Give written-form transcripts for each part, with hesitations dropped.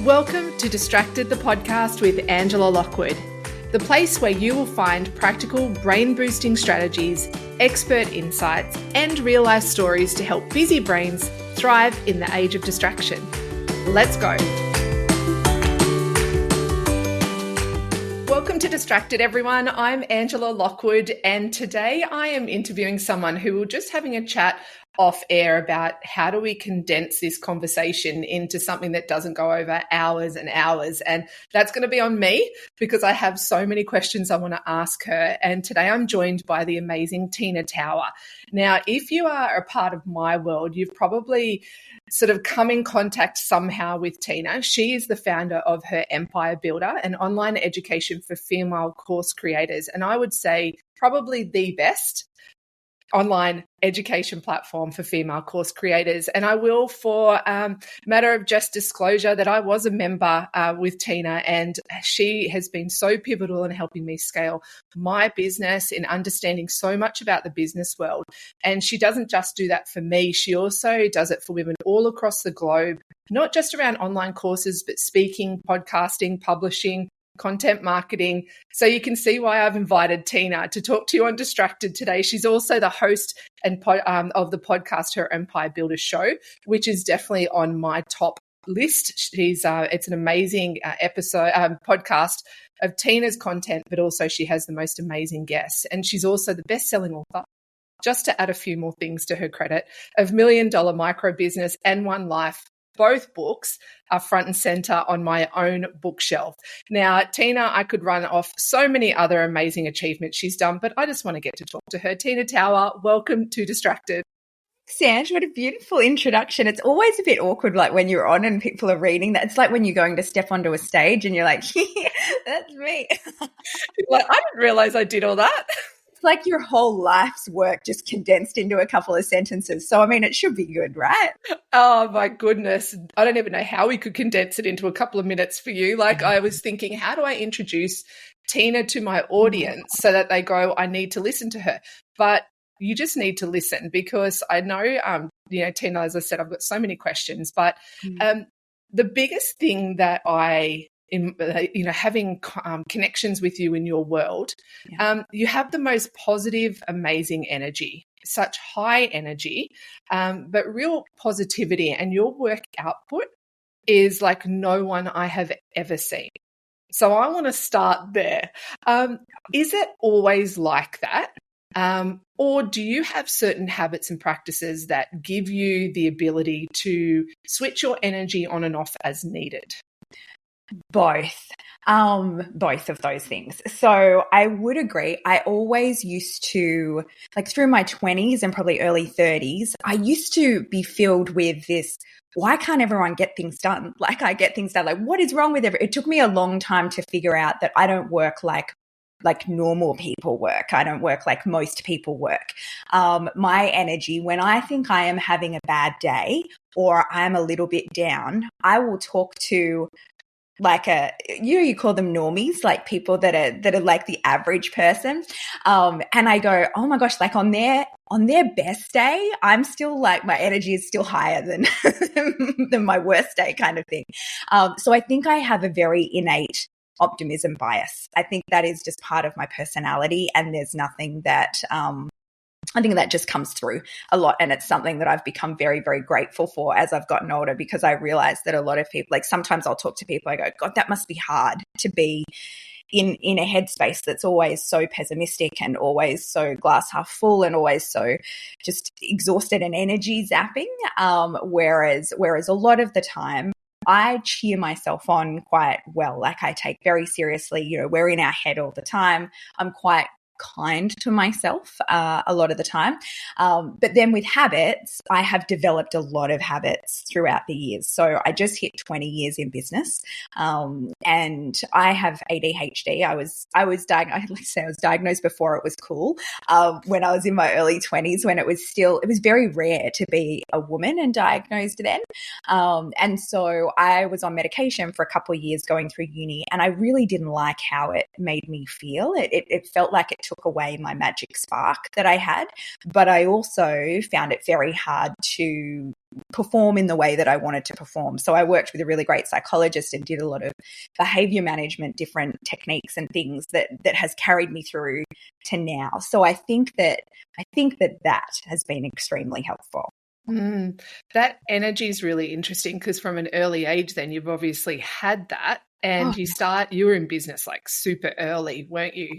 Welcome to Distracted, the podcast with Angela Lockwood, the place where you will find practical brain-boosting strategies, expert insights, and real-life stories to help busy brains thrive in the age of distraction. Let's go. Welcome to Distracted, everyone. I'm Angela Lockwood, and today I am interviewing someone who we're just having a chat off air about how do we condense this conversation into something that doesn't go over hours and hours. And that's going to be on me because I have so many questions I want to ask her. And today I'm joined by the amazing Tina Tower. Now, if you are a part of my world, you've probably sort of come in contact somehow with Tina. She is the founder of her Empire Builder, an online education for female course creators. And I would say probably the best online education platform for female course creators. And I will, for matter of just disclosure, that I was a member with Tina, and she has been so pivotal in helping me scale my business, in understanding so much about the business world. And she doesn't just do that for me, she also does it for women all across the globe, not just around online courses, but speaking, podcasting, publishing, content marketing. So you can see why I've invited Tina to talk to you on Distracted today. She's also the host and of the podcast, Her Empire Builder Show, which is definitely on my top list. It's an amazing podcast of Tina's content, but also she has the most amazing guests. And she's also the best-selling author, just to add a few more things to her credit, of $1 Million Micro Business and One Life. Both books are front and center on my own bookshelf. Now, Tina, I could run off so many other amazing achievements she's done, but I just want to get to talk to her. Tina Tower, welcome to Distracted. Sanj, what a beautiful introduction. It's always a bit awkward, like when you're on and people are reading that. It's like when you're going to step onto a stage and you're like, yeah, that's me. Like, I didn't realize I did all that. Like your whole life's work just condensed into a couple of sentences. So, I mean, it should be good, right? Oh, my goodness. I don't even know how we could condense it into a couple of minutes for you. Like, I was thinking, how do I introduce Tina to my audience so that they go, I need to listen to her? But you just need to listen, because I know, Tina, as I said, I've got so many questions. But the biggest thing that having connections with you in your world, you have the most positive, amazing energy, such high energy, but real positivity, and your work output is like no one I have ever seen. So I want to start there. Is it always like that? Or do you have certain habits and practices that give you the ability to switch your energy on and off as needed? Both of those things. So I would agree. I always used to, like through my 20s and probably early 30s, I used to be filled with this, why can't everyone get things done? Like I get things done. Like what is wrong with everyone? It took me a long time to figure out that I don't work like normal people work. I don't work like most people work. My energy, when I think I am having a bad day or I'm a little bit down, I will talk to like you call them normies, like people that are like the average person. And I go, oh my gosh, like on their best day, I'm still like, my energy is still higher than my worst day kind of thing. So I think I have a very innate optimism bias. I think that is just part of my personality, and there's nothing that, I think that just comes through a lot, and it's something that I've become very, very grateful for as I've gotten older, because I realize that a lot of people, like sometimes I'll talk to people, I go, God, that must be hard to be in a headspace that's always so pessimistic and always so glass half full and always so just exhausted and energy zapping. Whereas a lot of the time, I cheer myself on quite well. Like I take very seriously, we're in our head all the time. I'm quite kind to myself a lot of the time. But then with habits, I have developed a lot of habits throughout the years. So I just hit 20 years in business, and I have ADHD. I was diagnosed before it was cool, when I was in my early 20s, when it was very rare to be a woman and diagnosed then. And so I was on medication for a couple of years going through uni, and I really didn't like how it made me feel. It felt like it took away my magic spark that I had, but I also found it very hard to perform in the way that I wanted to perform. So I worked with a really great psychologist and did a lot of behavior management, different techniques and things that has carried me through to now. So I think that has been extremely helpful. That energy is really interesting because from an early age, then you've obviously had that, and you were in business like super early, weren't you?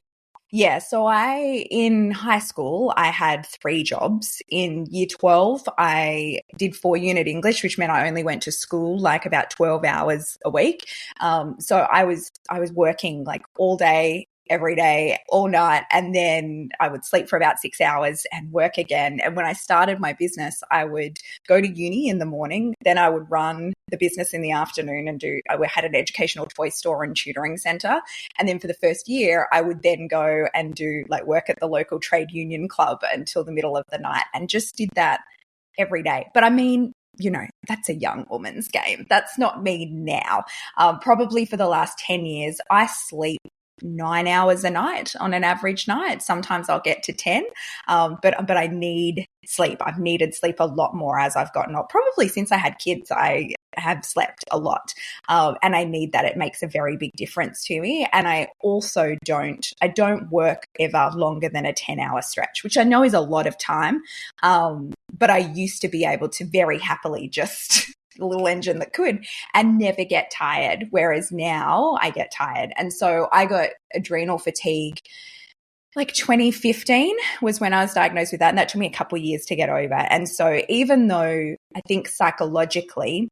Yeah, so in high school, I had 3 jobs. In year 12, I did 4-unit English, which meant I only went to school like about 12 hours a week. So I was working like all day, every day, all night, and then I would sleep for about 6 hours and work again. And when I started my business, I would go to uni in the morning, then I would run the business in the afternoon and I had an educational toy store and tutoring center. And then for the first year, I would then go and do like work at the local trade union club until the middle of the night, and just did that every day. But I mean, that's a young woman's game. That's not me now. Probably for the last 10 years, I sleep 9 hours a night on an average night. Sometimes I'll get to 10, but I need sleep. I've needed sleep a lot more as I've gotten up. Probably since I had kids, I have slept a lot, and I need that. It makes a very big difference to me. And I also don't work ever longer than a 10-hour stretch, which I know is a lot of time, but I used to be able to very happily just the little engine that could and never get tired. Whereas now I get tired. And so I got adrenal fatigue like 2015 was when I was diagnosed with that. And that took me a couple of years to get over. And so even though I think psychologically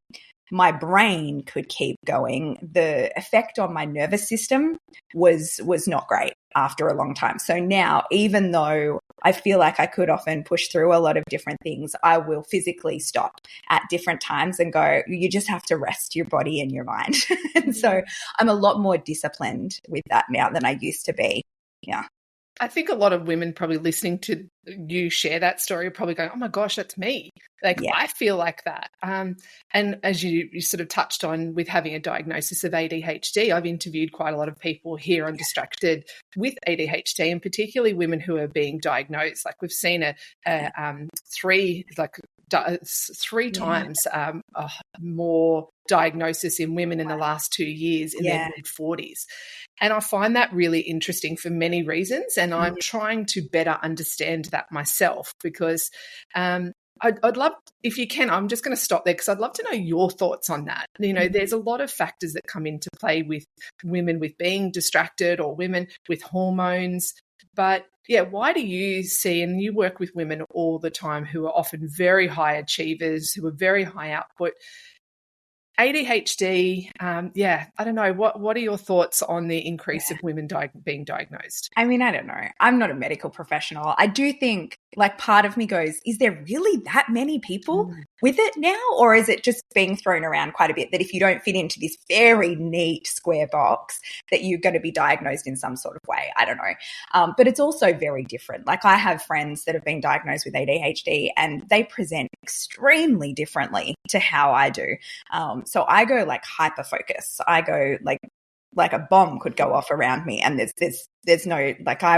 my brain could keep going, the effect on my nervous system was not great after a long time. So now, even though I feel like I could often push through a lot of different things, I will physically stop at different times and go, you just have to rest your body and your mind. And so I'm a lot more disciplined with that now than I used to be. Yeah. I think a lot of women probably listening to you share that story are probably going, oh my gosh, that's me. Like, yeah. I feel like that. And as you sort of touched on with having a diagnosis of ADHD, I've interviewed quite a lot of people here on Distracted with ADHD, and particularly women who are being diagnosed. Like, we've seen three times more diagnosis in women in the last 2 years in their mid-40s. And I find that really interesting for many reasons. And I'm trying to better understand that myself, because I'd love, if you can, I'm just going to stop there because I'd love to know your thoughts on that. There's a lot of factors that come into play with women with being distracted or women with hormones. But why do you see, and you work with women all the time who are often very high achievers, who are very high output, ADHD, I don't know. What are your thoughts on the increase of women being diagnosed? I mean, I don't know. I'm not a medical professional. I do think, like, part of me goes, is there really that many people with it now? Or is it just being thrown around quite a bit that if you don't fit into this very neat square box that you're going to be diagnosed in some sort of way? I don't know. But it's also very different. Like, I have friends that have been diagnosed with ADHD and they present extremely differently to how I do. So I go like hyper focus. I go like a bomb could go off around me, and there's no, like, I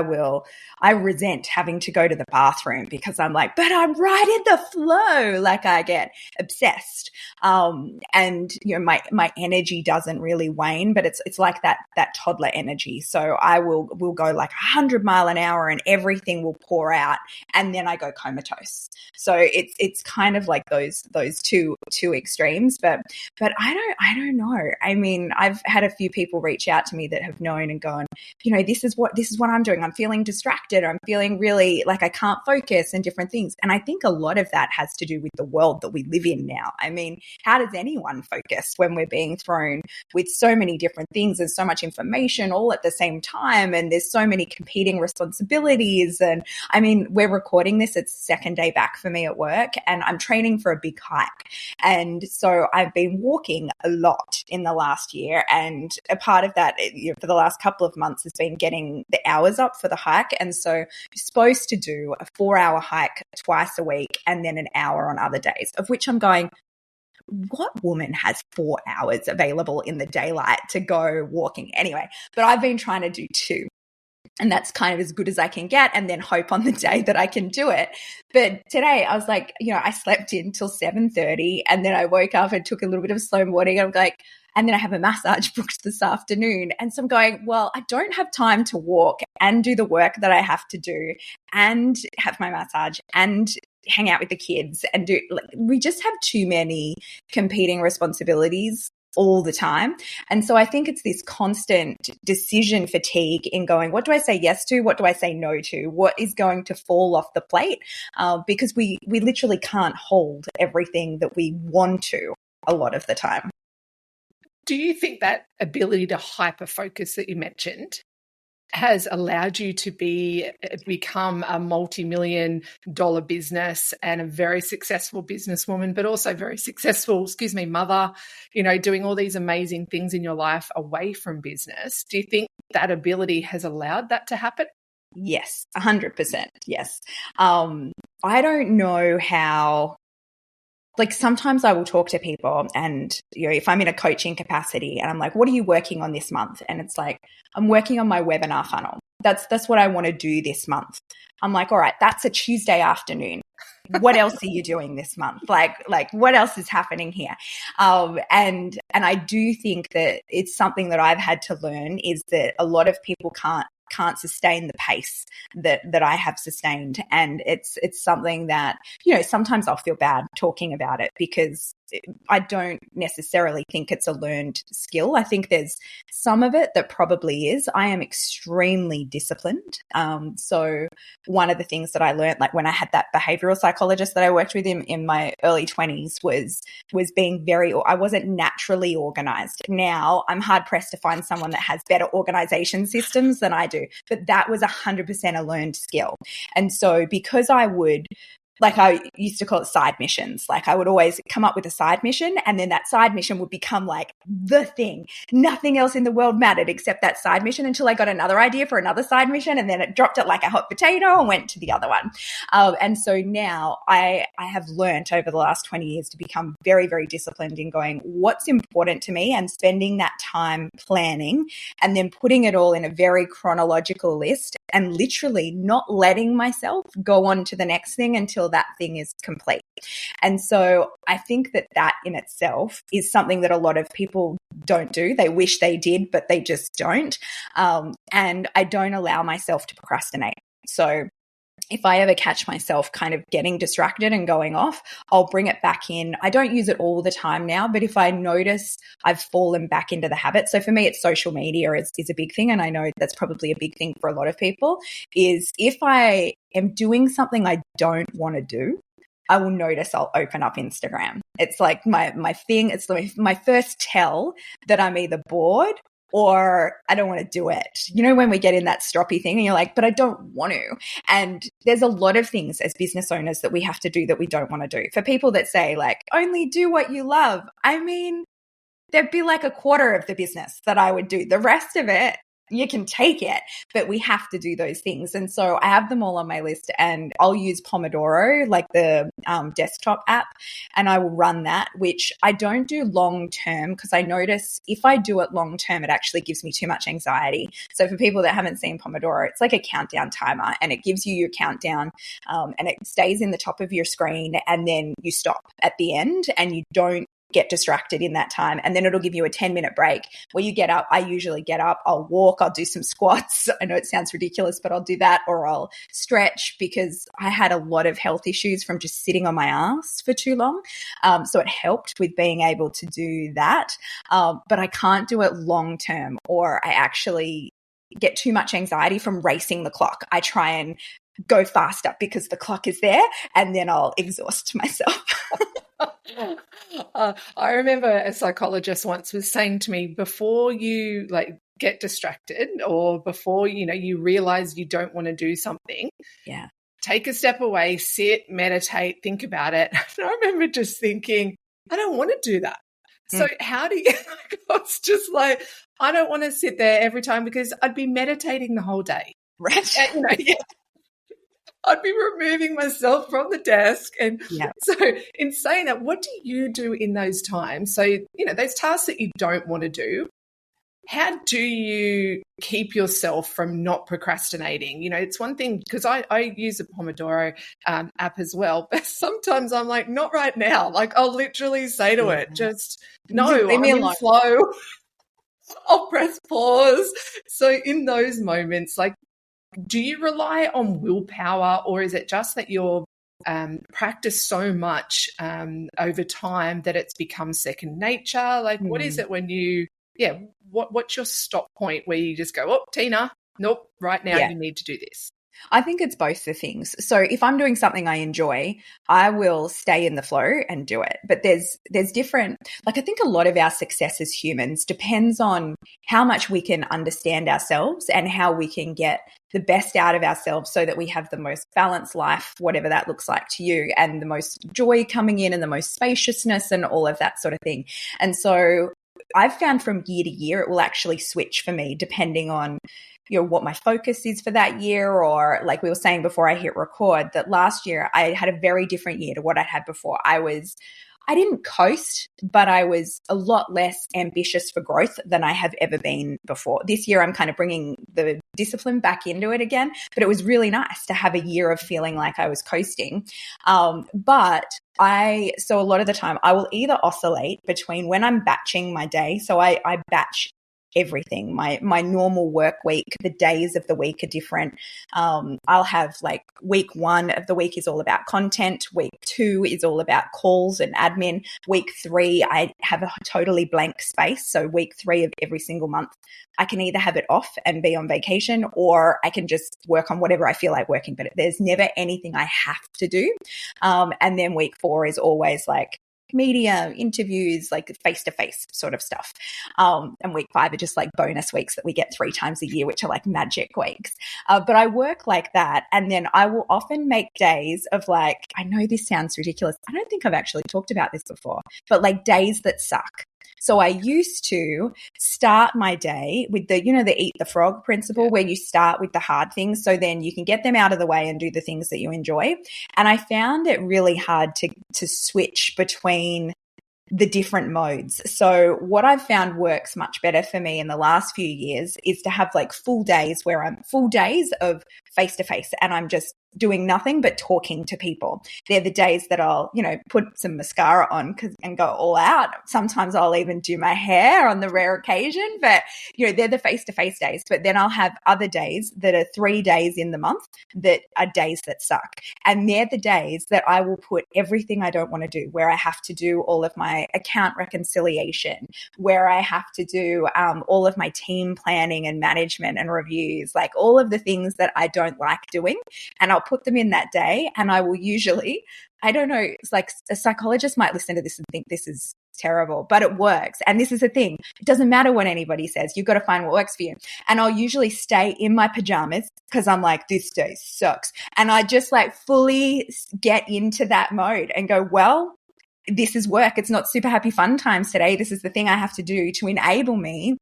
resent having to go to the bathroom because I'm like, but I'm right in the flow. Like, I get obsessed. And my energy doesn't really wane, but it's like that toddler energy. So we'll go like 100 mile an hour and everything will pour out, and then I go comatose. So it's kind of like those two extremes, but I don't know. I mean, I've had a few people reach out to me that have known and gone, this is what I'm doing. I'm feeling distracted. I'm feeling really like I can't focus and different things. And I think a lot of that has to do with the world that we live in now. I mean, how does anyone focus when we're being thrown with so many different things and so much information all at the same time? And there's so many competing responsibilities. And I mean, we're recording this. It's second day back for me at work, and I'm training for a big hike. And so I've been walking a lot in the last year. And a part of that for the last couple of months has been getting the hours up for the hike. And so you're supposed to do a 4-hour hike twice a week and then an hour on other days, of which I'm going, what woman has 4 hours available in the daylight to go walking? Anyway, but I've been trying to do 2. And that's kind of as good as I can get, and then hope on the day that I can do it. But today I was like, I slept in till 7:30, and then I woke up and took a little bit of slow morning. I'm like, and then I have a massage booked this afternoon. And so I'm going, well, I don't have time to walk and do the work that I have to do and have my massage and hang out with the kids and we just have too many competing responsibilities all the time. And so I think it's this constant decision fatigue in going, what do I say yes to? What do I say no to? What is going to fall off the plate? Because we literally can't hold everything that we want to a lot of the time. Do you think that ability to hyper focus that you mentioned has allowed you to become a multi-million dollar business and a very successful businesswoman, but also very successful, mother, doing all these amazing things in your life away from business? Do you think that ability has allowed that to happen? Yes, 100%. Yes. I don't know how. Sometimes I will talk to people and, if I'm in a coaching capacity and I'm like, what are you working on this month? And it's like, I'm working on my webinar funnel. That's what I want to do this month. I'm like, all right, that's a Tuesday afternoon. What else are you doing this month? Like what else is happening here? And I do think that it's something that I've had to learn is that a lot of people can't sustain the pace that I have sustained. And it's something that, sometimes I'll feel bad talking about it because I don't necessarily think it's a learned skill. I think there's some of it that probably is. I am extremely disciplined. So one of the things that I learned, like when I had that behavioral psychologist that I worked with in my early 20s was being I wasn't naturally organized. Now I'm hard pressed to find someone that has better organization systems than I do, but that was 100% a learned skill. And so because I used to call it side missions. I would always come up with a side mission, and then that side mission would become like the thing. Nothing else in the world mattered except that side mission until I got another idea for another side mission, and then it dropped it like a hot potato and went to the other one. And so now I have learned over the last 20 years to become very, very disciplined in going, what's important to me, and spending that time planning and then putting it all in a very chronological list and literally not letting myself go on to the next thing until that thing is complete. And so I think that in itself is something that a lot of people don't do. They wish they did, but they just don't. And I don't allow myself to procrastinate. So if I ever catch myself kind of getting distracted and going off, I'll bring it back in. I don't use it all the time now, but if I notice I've fallen back into the habit. So for me, it's social media is a big thing. And I know that's probably a big thing for a lot of people is if I am doing something I don't want to do, I will notice I'll open up Instagram. It's like my thing. It's my first tell that I'm either bored or I don't want to do it. When we get in that stroppy thing and you're like, but I don't want to. And there's a lot of things as business owners that we have to do that we don't want to do. For people that say only do what you love. I mean, there'd be like a quarter of the business that I would do. The rest of it, you can take it, but we have to do those things. And so I have them all on my list, and I'll use Pomodoro, like the desktop app, and I will run that, which I don't do long term because I notice if I do it long term, it actually gives me too much anxiety. So for people that haven't seen Pomodoro, it's like a countdown timer, and it gives you your countdown and it stays in the top of your screen, and then you stop at the end and you don't get distracted in that time. And then it'll give you a 10-minute break where you get up. I usually get up, I'll walk, I'll do some squats. I know it sounds ridiculous, but I'll do that, or I'll stretch because I had a lot of health issues from just sitting on my ass for too long. So it helped with being able to do that. But I can't do it long term, or I actually get too much anxiety from racing the clock. I try and go faster because the clock is there, and then I'll exhaust myself. I remember a psychologist once was saying to me, before you get distracted or before you realize you don't want to do something, take a step away, sit, meditate, think about it. And I remember just thinking, I don't want to do that. So how do you, it's just I don't want to sit there every time because I'd be meditating the whole day. Right. And, I'd be removing myself from the desk. And so in saying that, what do you do in those times? So, those tasks that you don't want to do, how do you keep yourself from not procrastinating? You know, it's one thing because I use a Pomodoro app as well, but sometimes I'm like, not right now. Like I'll literally say to it, just no, Just leave me I'm in alone. flow. I'll press pause. So in those moments, like, do you rely on willpower, or is it just that you're practice so much over time that it's become second nature? Like, what is it when you, what's your stop point where you just go, oh, Tina, nope, right now you need to do this? I think it's both the things. So if I'm doing something I enjoy, I will stay in the flow and do it. But there's different, like I think a lot of our success as humans depends on how much we can understand ourselves and how we can get the best out of ourselves so that we have the most balanced life, whatever that looks like to you, and the most joy coming in and the most spaciousness and all of that sort of thing. And so I've found from year to year, it will actually switch for me depending on, you know, what my focus is for that year. Or like we were saying before I hit record, that last year I had a very different year to what I'd had before. I didn't coast, but I was a lot less ambitious for growth than I have ever been before. This year, I'm kind of bringing the discipline back into it again, but it was really nice to have a year of feeling like I was coasting. So a lot of the time I will either oscillate between when I'm batching my day. So I batch everything. My normal work week, the days of the week are different. I'll have like week 1 of the week is all about content. Week 2 is all about calls and admin. Week 3, I have a totally blank space. So week 3 of every single month, I can either have it off and be on vacation, or I can just work on whatever I feel like working. But there's never anything I have to do. And then week 4 is always like media, interviews, like face-to-face sort of stuff. And week 5 are just like bonus weeks that we get 3 times a year, which are like magic weeks. But I work like that. And then I will often make days of like, I know this sounds ridiculous. I don't think I've actually talked about this before, but like days that suck. So I used to start my day with the eat the frog principle, where you start with the hard things so then you can get them out of the way and do the things that you enjoy. And I found it really hard to switch between the different modes. So what I've found works much better for me in the last few years is to have like full days of face-to-face, and I'm just doing nothing but talking to people. They're the days that I'll, put some mascara on and go all out. Sometimes I'll even do my hair on the rare occasion, but they're the face-to-face days. But then I'll have other days that are 3 days in the month that are days that suck. And they're the days that I will put everything I don't want to do, where I have to do all of my account reconciliation, where I have to do all of my team planning and management and reviews, like all of the things that I don't like doing. And I'll put them in that day, and I will usually, I don't know, it's like a psychologist might listen to this and think this is terrible, but it works. And this is the thing. It doesn't matter what anybody says. You've got to find what works for you. And I'll usually stay in my pajamas because I'm like, this day sucks. And I just like fully get into that mode and go, well, this is work. It's not super happy fun times today. This is the thing I have to do to enable me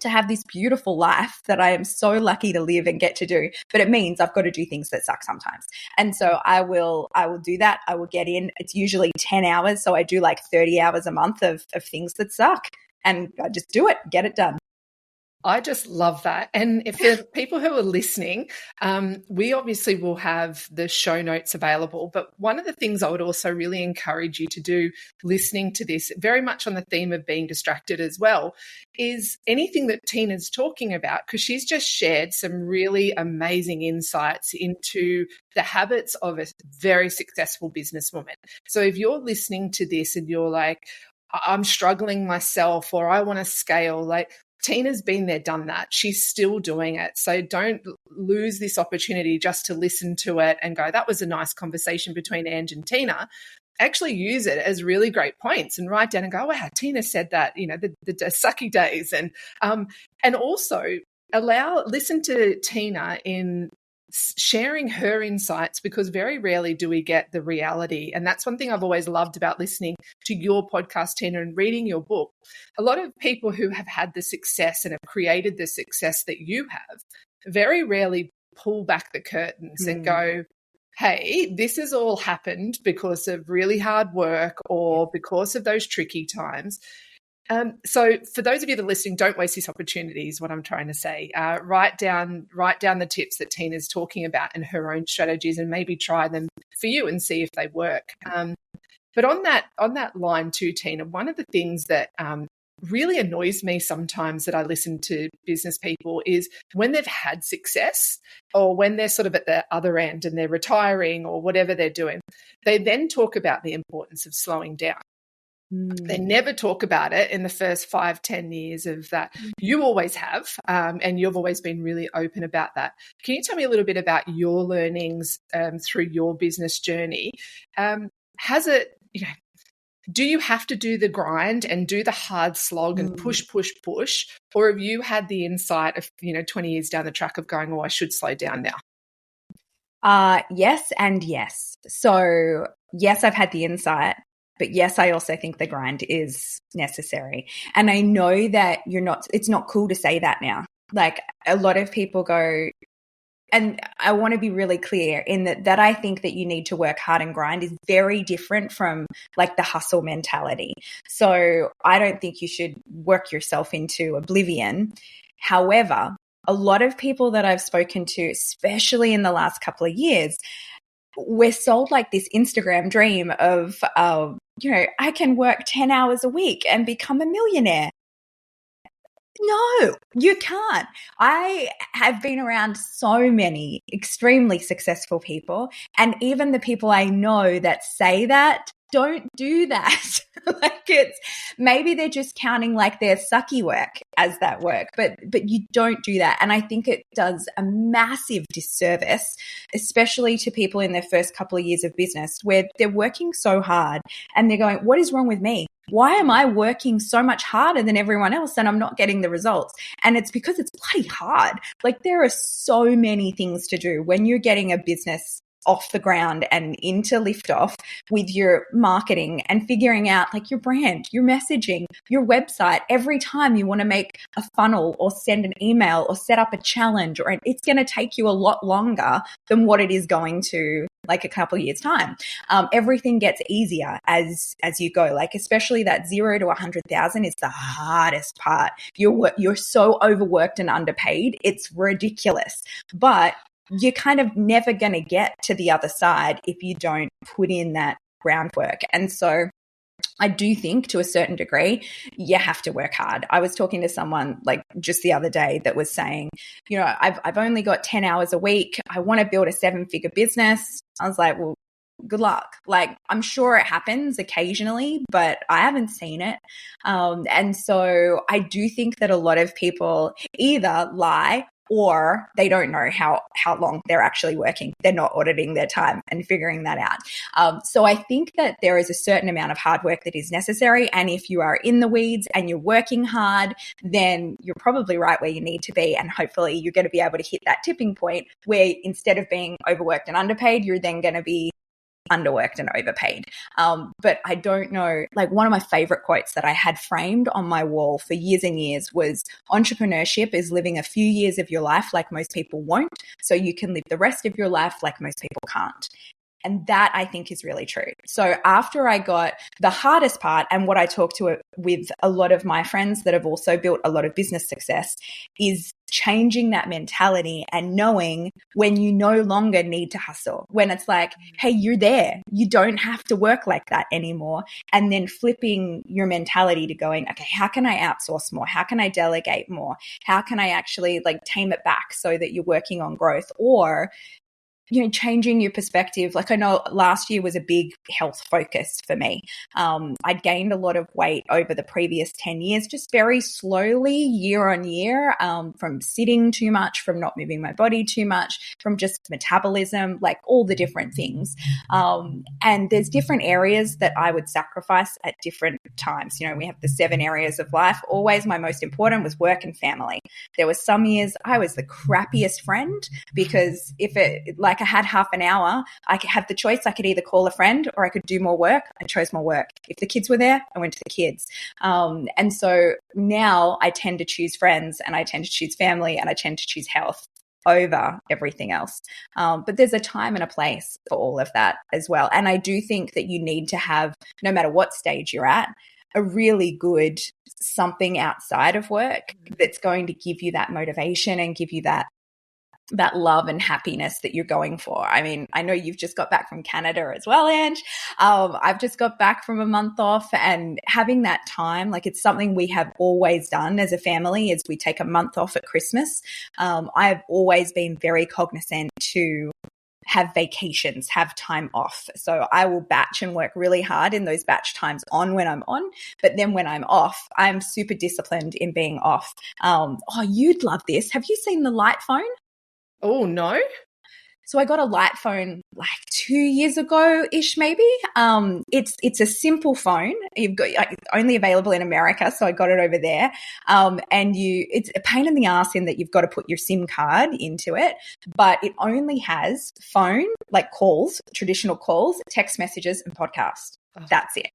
to have this beautiful life that I am so lucky to live and get to do. But it means I've got to do things that suck sometimes. And so I will do that. I will get in. It's usually 10 hours. So I do like 30 hours a month of things that suck, and I just do it, get it done. I just love that. And if the people who are listening, we obviously will have the show notes available. But one of the things I would also really encourage you to do listening to this, very much on the theme of being distracted as well, is anything that Tina's talking about, because she's just shared some really amazing insights into the habits of a very successful businesswoman. So if you're listening to this and you're like, I'm struggling myself, or I want to scale, like, Tina's been there, done that. She's still doing it. So don't lose this opportunity just to listen to it and go, that was a nice conversation between Ange and Tina. Actually use it as really great points and write down and go, wow, Tina said that, the sucky days. And also listen to Tina in sharing her insights, because very rarely do we get the reality. And that's one thing I've always loved about listening to your podcast, Tina, and reading your book. A lot of people who have had the success and have created the success that you have very rarely pull back the curtains and go, hey, this has all happened because of really hard work or because of those tricky times. So for those of you that are listening, don't waste this opportunity is what I'm trying to say. Write down the tips that Tina's talking about and her own strategies, and maybe try them for you and see if they work. But on that line too, Tina, one of the things that really annoys me sometimes that I listen to business people is when they've had success, or when they're sort of at the other end and they're retiring or whatever they're doing, they then talk about the importance of slowing down. They never talk about it in the first 5-10 years of that. You always have, and you've always been really open about that. Can you tell me a little bit about your learnings through your business journey? Has it, do you have to do the grind and do the hard slog and push, or have you had the insight of 20 years down the track of going, oh, I should slow down now? Yes and yes. So yes, I've had the insight. But yes, I also think the grind is necessary. And I know that it's not cool to say that now. Like, a lot of people go, and I want to be really clear in that I think that you need to work hard and grind is very different from like the hustle mentality. So I don't think you should work yourself into oblivion. However, a lot of people that I've spoken to, especially in the last couple of years, we're sold like this Instagram dream of, I can work 10 hours a week and become a millionaire. No, you can't. I have been around so many extremely successful people, and even the people I know that say that don't do that. Like, it's maybe they're just counting like their sucky work as that work, but you don't do that. And I think it does a massive disservice, especially to people in their first couple of years of business, where they're working so hard and they're going, what is wrong with me? Why am I working so much harder than everyone else and I'm not getting the results? And it's because it's bloody hard. Like, there are so many things to do when you're getting a business off the ground and into liftoff with your marketing and figuring out like your brand, your messaging, your website. Every time you want to make a funnel or send an email or set up a challenge, or it's going to take you a lot longer than what it is going to like a couple of years time. Everything gets easier as you go, like especially that 0 to 100,000 is the hardest part. You're so overworked and underpaid. It's ridiculous, but you're kind of never going to get to the other side if you don't put in that groundwork. And so I do think to a certain degree, you have to work hard. I was talking to someone like just the other day that was saying, I've only got 10 hours a week. I want to build a 7-figure business. I was like, well, good luck. Like, I'm sure it happens occasionally, but I haven't seen it. And so I do think that a lot of people either lie or they don't know how long they're actually working. They're not auditing their time and figuring that out. So I think that there is a certain amount of hard work that is necessary. And if you are in the weeds and you're working hard, then you're probably right where you need to be. And hopefully you're going to be able to hit that tipping point where instead of being overworked and underpaid, you're then going to be underworked and overpaid. But I don't know, like one of my favorite quotes that I had framed on my wall for years and years was, entrepreneurship is living a few years of your life like most people won't, so you can live the rest of your life like most people can't. And that I think is really true. So after I got the hardest part, and what I talk to with a lot of my friends that have also built a lot of business success, is changing that mentality and knowing when you no longer need to hustle, when it's like, hey, you're there. You don't have to work like that anymore. And then flipping your mentality to going, okay, how can I outsource more? How can I delegate more? How can I actually like tame it back so that you're working on growth? Or changing your perspective. Like, I know last year was a big health focus for me. I'd gained a lot of weight over the previous 10 years, just very slowly year on year, from sitting too much, from not moving my body too much, from just metabolism, like all the different things. And there's different areas that I would sacrifice at different times. We have the 7 areas of life. Always my most important was work and family. There were some years I was the crappiest friend because if I had half an hour, I could have the choice. I could either call a friend or I could do more work. I chose more work. If the kids were there, I went to the kids. And so now I tend to choose friends, and I tend to choose family, and I tend to choose health over everything else. But there's a time and a place for all of that as well. And I do think that you need to have, no matter what stage you're at, a really good something outside of work that's going to give you that motivation and give you that love and happiness that you're going for. I mean, I know you've just got back from Canada as well, Ange. I've just got back from a month off, and having that time, like, it's something we have always done as a family, is we take a month off at Christmas. I've always been very cognizant to have vacations, have time off. So I will batch and work really hard in those batch times on when I'm on. But then when I'm off, I'm super disciplined in being off. Oh, you'd love this. Have you seen the light phone? Oh, no. So I got a light phone like 2 years ago-ish, maybe. It's a simple phone. You've got, like, it's only available in America, so I got it over there. It's a pain in the ass in that you've got to put your SIM card into it, but it only has phone, like calls, traditional calls, text messages, and podcasts. That's it.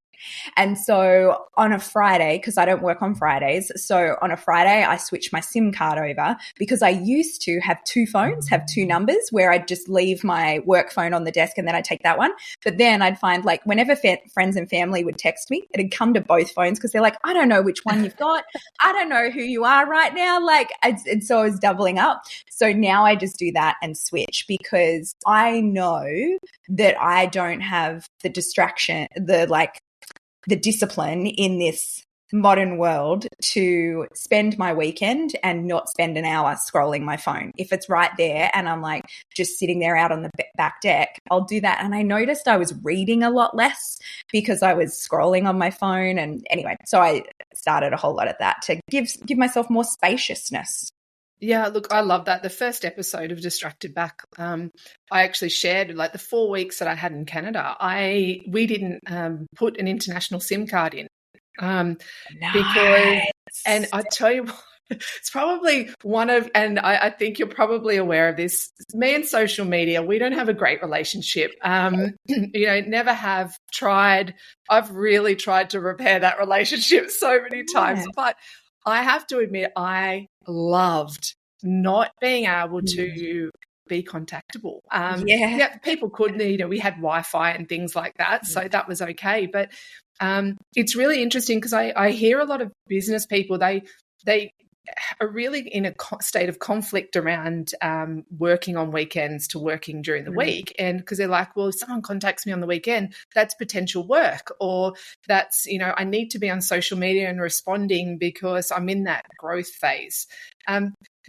And so on a Friday, because I don't work on Fridays, so on a Friday I switch my SIM card over, because I used to have two phones, have two numbers, where I'd just leave my work phone on the desk and then I'd take that one. But then I'd find, like, whenever friends and family would text me, it'd come to both phones, because they're like, I don't know which one you've got. I don't know who you are right now. And so I was doubling up. So now I just do that and switch, because I know that I don't have the distraction, the discipline in this modern world to spend my weekend and not spend an hour scrolling my phone. If it's right there and I'm like just sitting there out on the back deck, I'll do that. And I noticed I was reading a lot less because I was scrolling on my phone. And anyway, so I started a whole lot of that to give myself more spaciousness. Yeah, look, I love that. The first episode of Distracted Back, I actually shared, like, the 4 weeks that I had in Canada, we didn't put an international SIM card in. Nice. Because, and I tell you what, it's probably I think you're probably aware of this, me and social media, we don't have a great relationship. Never have tried. I've really tried to repair that relationship so many times, but I have to admit, I loved not being able to be contactable. People could, we had Wi-Fi and things like that, so that was okay. But it's really interesting, because I hear a lot of business people, they are really in a state of conflict around working on weekends to working during the week. And because they're like, well, if someone contacts me on the weekend, that's potential work, or that's, I need to be on social media and responding because I'm in that growth phase.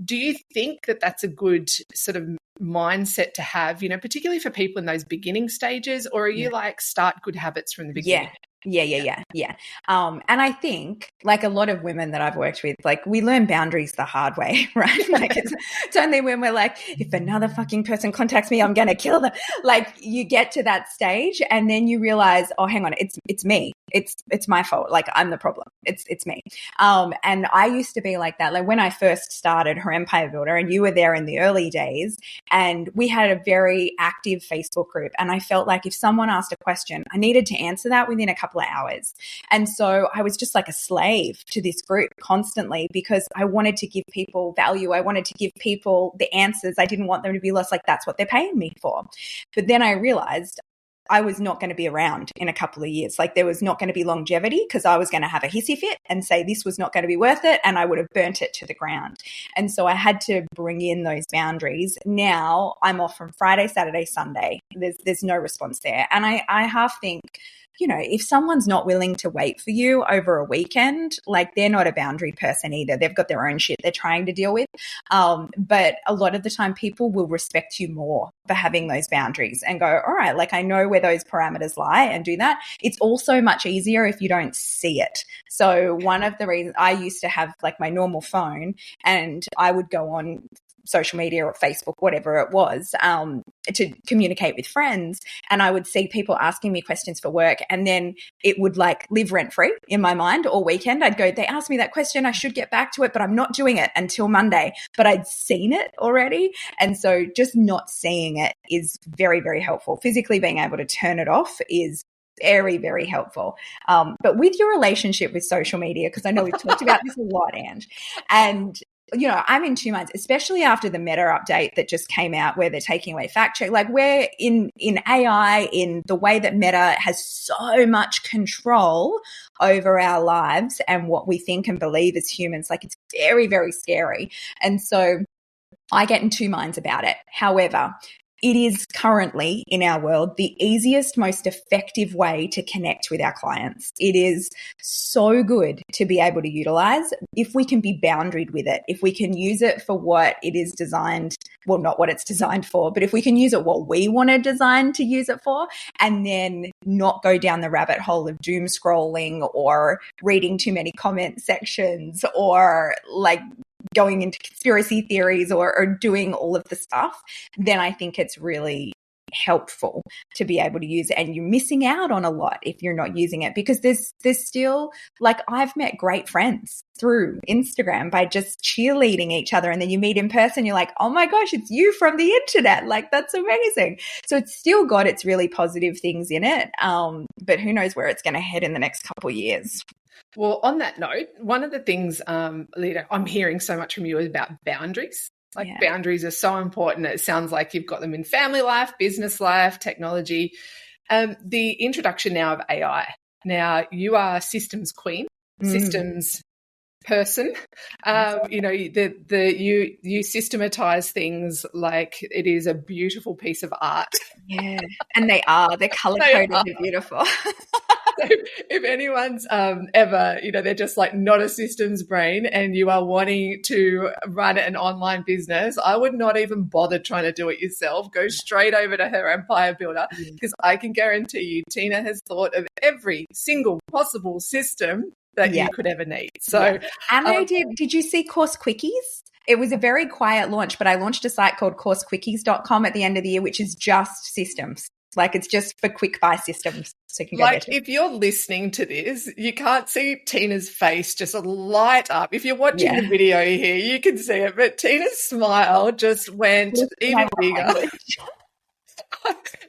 Do you think that that's a good sort of mindset to have, particularly for people in those beginning stages, or are you like, start good habits from the beginning? Yeah. And I think, like, a lot of women that I've worked with, like, we learn boundaries the hard way, right? Like, it's only when we're like, if another fucking person contacts me, I'm going to kill them. Like, you get to that stage and then you realize, oh, hang on, it's me. It's my fault. Like, I'm the problem. It's me. And I used to be like that. Like, when I first started Her Empire Builder, and you were there in the early days, and we had a very active Facebook group, and I felt like if someone asked a question, I needed to answer that within a couple of hours. And so I was just like a slave to this group constantly, because I wanted to give people value. I wanted to give people the answers. I didn't want them to be lost. Like, that's what they're paying me for. But then I realized I was not going to be around in a couple of years. Like, there was not going to be longevity, because I was going to have a hissy fit and say this was not going to be worth it, and I would have burnt it to the ground. And so I had to bring in those boundaries. Now I'm off from Friday, Saturday, Sunday. There's no response there. And I half think, if someone's not willing to wait for you over a weekend, like, they're not a boundary person either. They've got their own shit they're trying to deal with. But a lot of the time people will respect you more for having those boundaries and go, all right, like, I know where those parameters lie, and do that. It's also much easier if you don't see it. So one of the reasons I used to have, like, my normal phone, and I would go on social media or Facebook, whatever it was, to communicate with friends. And I would see people asking me questions for work, and then it would, like, live rent free in my mind all weekend. I'd go, they asked me that question, I should get back to it, but I'm not doing it until Monday. But I'd seen it already. And so just not seeing it is very, very helpful. Physically being able to turn it off is very, very helpful. But with your relationship with social media, because I know we've talked about this a lot, Ange, and I'm in two minds, especially after the Meta update that just came out where they're taking away fact check. Like we're in AI, in the way that Meta has so much control over our lives and what we think and believe as humans. Like it's very, very scary. And so I get in two minds about it. However, it is currently in our world the easiest, most effective way to connect with our clients. It is so good to be able to utilize if we can be boundaried with it, if we can use it for what it is designed, well, not what it's designed for, but if we can use it what we want to design to use it for, and then not go down the rabbit hole of doom scrolling or reading too many comment sections or like going into conspiracy theories or doing all of the stuff, then I think it's really helpful to be able to use it. And you're missing out on a lot if you're not using it, because there's still, like, I've met great friends through Instagram by just cheerleading each other, and then you meet in person, you're like, oh my gosh, it's you from the internet. Like, that's amazing. So it's still got its really positive things in it, but who knows where it's going to head in the next couple of years. Well, on that note, one of the things, Lita, I'm hearing so much from you is about boundaries. Like boundaries are so important. It sounds like you've got them in family life, business life, technology. The introduction now of AI. Now, you are systems queen, systems person. You systematize things like it is a beautiful piece of art. Yeah, and they're color-coded and beautiful. So if anyone's ever, they're just like not a systems brain and you are wanting to run an online business, I would not even bother trying to do it yourself. Go straight over to her Empire Builder, because I can guarantee you Tina has thought of every single possible system that you could ever need. So, and I did you see Course Quickies? It was a very quiet launch, but I launched a site called coursequickies.com at the end of the year, which is just systems. Like, it's just for quick buy systems. So you can go like, if you're listening to this, you can't see Tina's face just light up. If you're watching the video here, you can see it, but Tina's smile just went even bigger.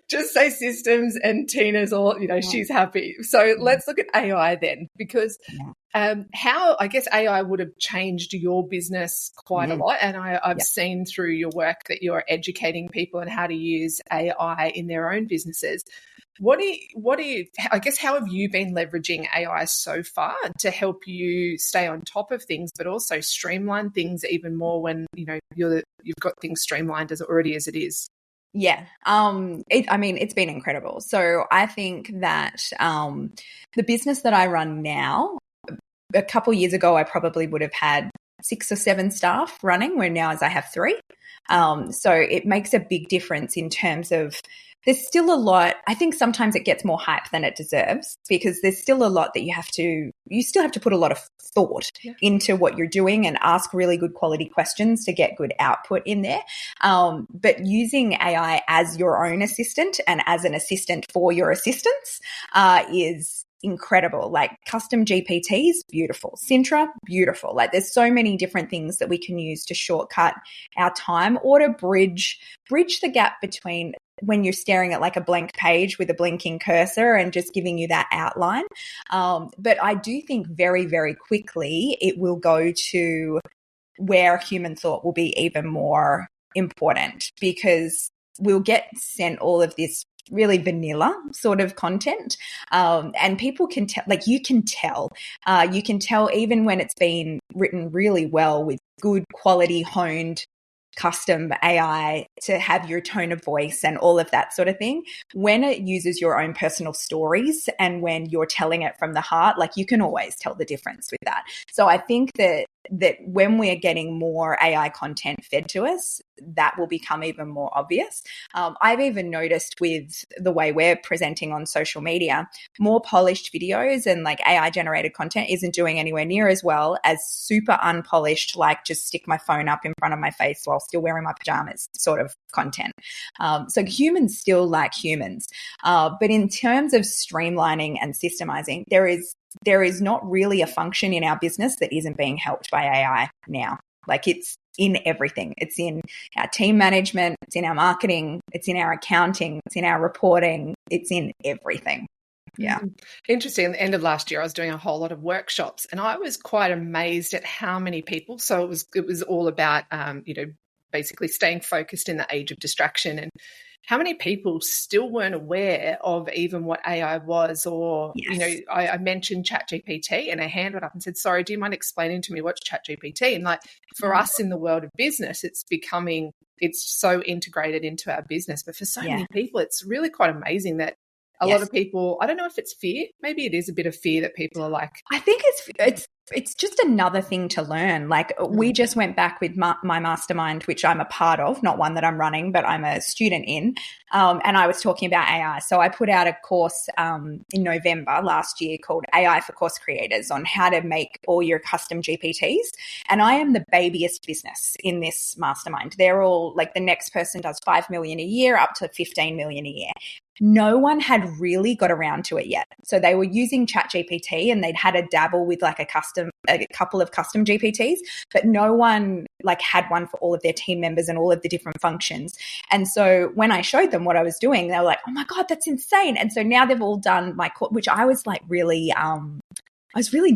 Just say systems and Tina's all, she's happy. So let's look at AI then, because how, I guess, AI would have changed your business quite a lot. And I've seen through your work that you're educating people on how to use AI in their own businesses. What do you, I guess, how have you been leveraging AI so far to help you stay on top of things, but also streamline things even more when, you've got things streamlined as it is? Yeah. It's been incredible. So I think that the business that I run now, a couple of years ago, I probably would have had 6 or 7 staff running, where now I have 3. So it makes a big difference in terms of, there's still a lot. I think sometimes it gets more hype than it deserves, because there's still a lot that you still have to put a lot of thought into what you're doing and ask really good quality questions to get good output in there. But using AI as your own assistant and as an assistant for your assistants is incredible. Like custom GPTs, beautiful. Sintra, beautiful. Like there's so many different things that we can use to shortcut our time or to bridge the gap between when you're staring at like a blank page with a blinking cursor and just giving you that outline. But I do think very, very quickly it will go to where human thought will be even more important, because we'll get sent all of this really vanilla sort of content. And people can tell, like you can tell even when it's been written really well with good quality honed custom AI to have your tone of voice and all of that sort of thing. When it uses your own personal stories and when you're telling it from the heart, like you can always tell the difference with that. So I think that when we're getting more AI content fed to us, that will become even more obvious. I've even noticed with the way we're presenting on social media, more polished videos and like AI generated content isn't doing anywhere near as well as super unpolished, like just stick my phone up in front of my face while still wearing my pajamas sort of content. So humans still like humans. But in terms of streamlining and systemizing, there is not really a function in our business that isn't being helped by AI now. Like it's in everything. It's in our team management, it's in our marketing, it's in our accounting, it's in our reporting, it's in everything. Yeah. Interesting. At the end of last year, I was doing a whole lot of workshops, and I was quite amazed at how many people. So it was all about basically staying focused in the age of distraction, and how many people still weren't aware of even what AI was, or Yes. I mentioned ChatGPT, and a hand went up and said, "Sorry, do you mind explaining to me what's ChatGPT?" And like for us in the world of business, it's so integrated into our business, but for so many people, it's really quite amazing that a lot of people, I don't know if it's fear, maybe it is a bit of fear that people are like, I think it's just another thing to learn. Like we just went back with my mastermind, which I'm a part of, not one that I'm running, but I'm a student in. And I was talking about AI. So I put out a course in November last year called AI for Course Creators on how to make all your custom GPTs. And I am the babyest business in this mastermind. They're all like, the next person does 5 million a year up to 15 million a year. No one had really got around to it yet. So they were using ChatGPT and they'd had a dabble with like a couple of custom GPTs, but no one like had one for all of their team members and all of the different functions. And so when I showed them what I was doing, they were like, "Oh my God, that's insane." And so now they've all done my course, which I was like really, I was really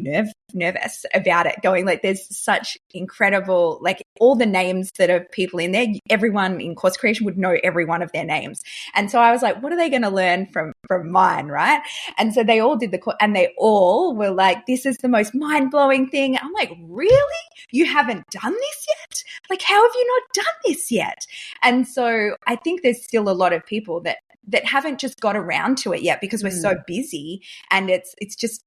nervous about it, going like, there's such incredible, like all the names that are people in there, everyone in course creation would know every one of their names. And so I was like, what are they going to learn from mine, right? And so they all did the course and they all were like, this is the most mind-blowing thing. I'm like, really? You haven't done this yet? Like, how have you not done this yet? And so I think there's still a lot of people that haven't just got around to it yet because we're so busy, and it's just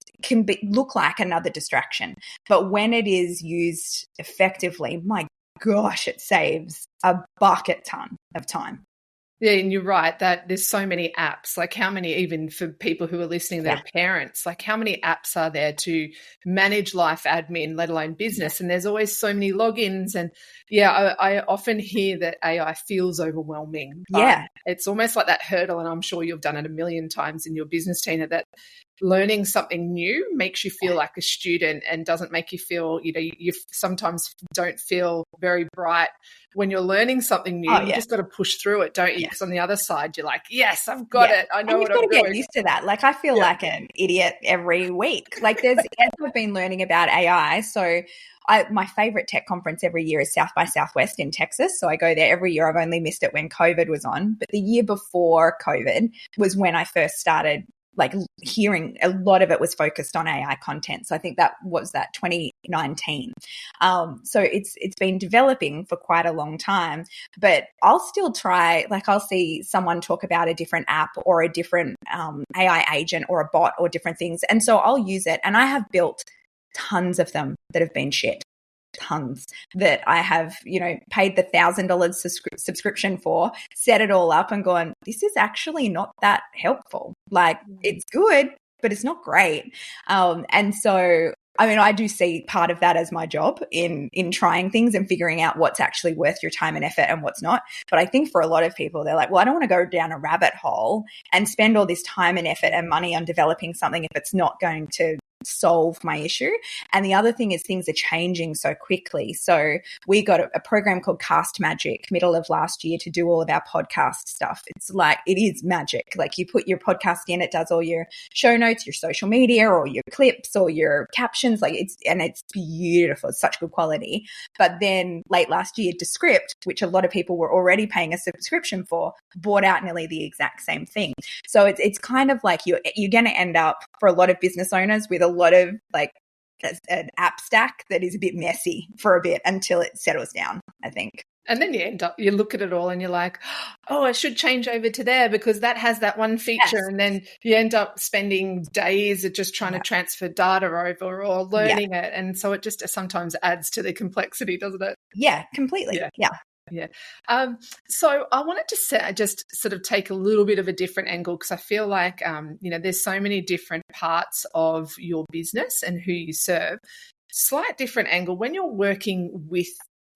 look like another distraction. But when it is used effectively, my gosh, it saves a bucket ton of time. Yeah, and you're right that there's so many apps. Like how many, even for people who are listening that are parents, like how many apps are there to manage life admin, let alone business? And there's always so many logins. And I often hear that AI feels overwhelming. Yeah. It's almost like that hurdle, and I'm sure you've done it a million times in your business, Tina, that learning something new makes you feel like a student and doesn't make you feel, you sometimes don't feel very bright when you're learning something new. You just got to push through it, don't you? Because on the other side, you're like, yes, I've got it. I know what I'm doing. You've got to get used to that. Like I feel like an idiot every week. Like as I've been learning about AI. So my favorite tech conference every year is South by Southwest in Texas. So I go there every year. I've only missed it when COVID was on. But the year before COVID was when I first started like hearing a lot of it was focused on AI content. So I think that was 2019. So it's been developing for quite a long time, but I'll still try, like I'll see someone talk about a different app or a different AI agent or a bot or different things. And so I'll use it. And I have built tons of them that have been shit. Tons that I have, paid the $1,000 subscription for, set it all up and gone, this is actually not that helpful. Like it's good, but it's not great. And so, I mean, I do see part of that as my job in trying things and figuring out what's actually worth your time and effort and what's not. But I think for a lot of people, they're like, well, I don't want to go down a rabbit hole and spend all this time and effort and money on developing something if it's not going to solve my issue. And the other thing is things are changing so quickly. So we got a program called Cast Magic middle of last year to do all of our podcast stuff. It's like, it is magic. Like you put your podcast in, it does all your show notes, your social media or your clips or your captions. Like it's beautiful. It's such good quality. But then late last year, Descript, which a lot of people were already paying a subscription for, bought out nearly the exact same thing. So it's kind of like you're going to end up for a lot of business owners with a lot of like an app stack that is a bit messy for a bit until it settles down, I think. And then you look at it all and you're like, oh, I should change over to there because that has that one feature. Yes. And then you end up spending days of just trying to transfer data over or learning it. And so it just sometimes adds to the complexity, doesn't it? Yeah, completely. Yeah. So I wanted to just sort of take a little bit of a different angle because I feel like, there's so many different parts of your business and who you serve. Slight different angle when you're working with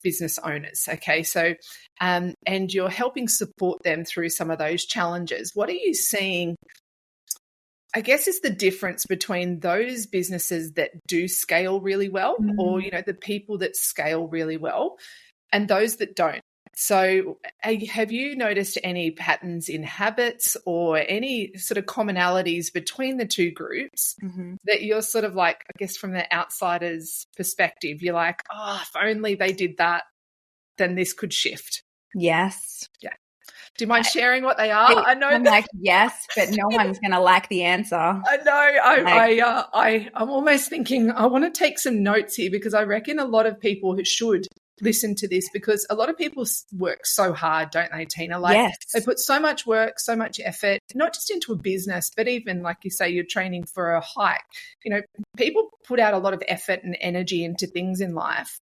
business owners. Okay. So, and you're helping support them through some of those challenges. What are you seeing, I guess, is the difference between those businesses that do scale really well or, the people that scale really well and those that don't? So have you noticed any patterns in habits or any sort of commonalities between the two groups that you're sort of like, I guess from the outsider's perspective, you're like, oh, if only they did that, then this could shift? Yes. Yeah. Do you mind sharing what they are? I know I'm like, yes, but no one's going to like the answer. I know. I'm almost thinking I want to take some notes here because I reckon a lot of people who should listen to this, because a lot of people work so hard, don't they, Tina? Like yes. They put so much work, so much effort, not just into a business, but even like you say, you're training for a hike. You know, people put out a lot of effort and energy into things in life.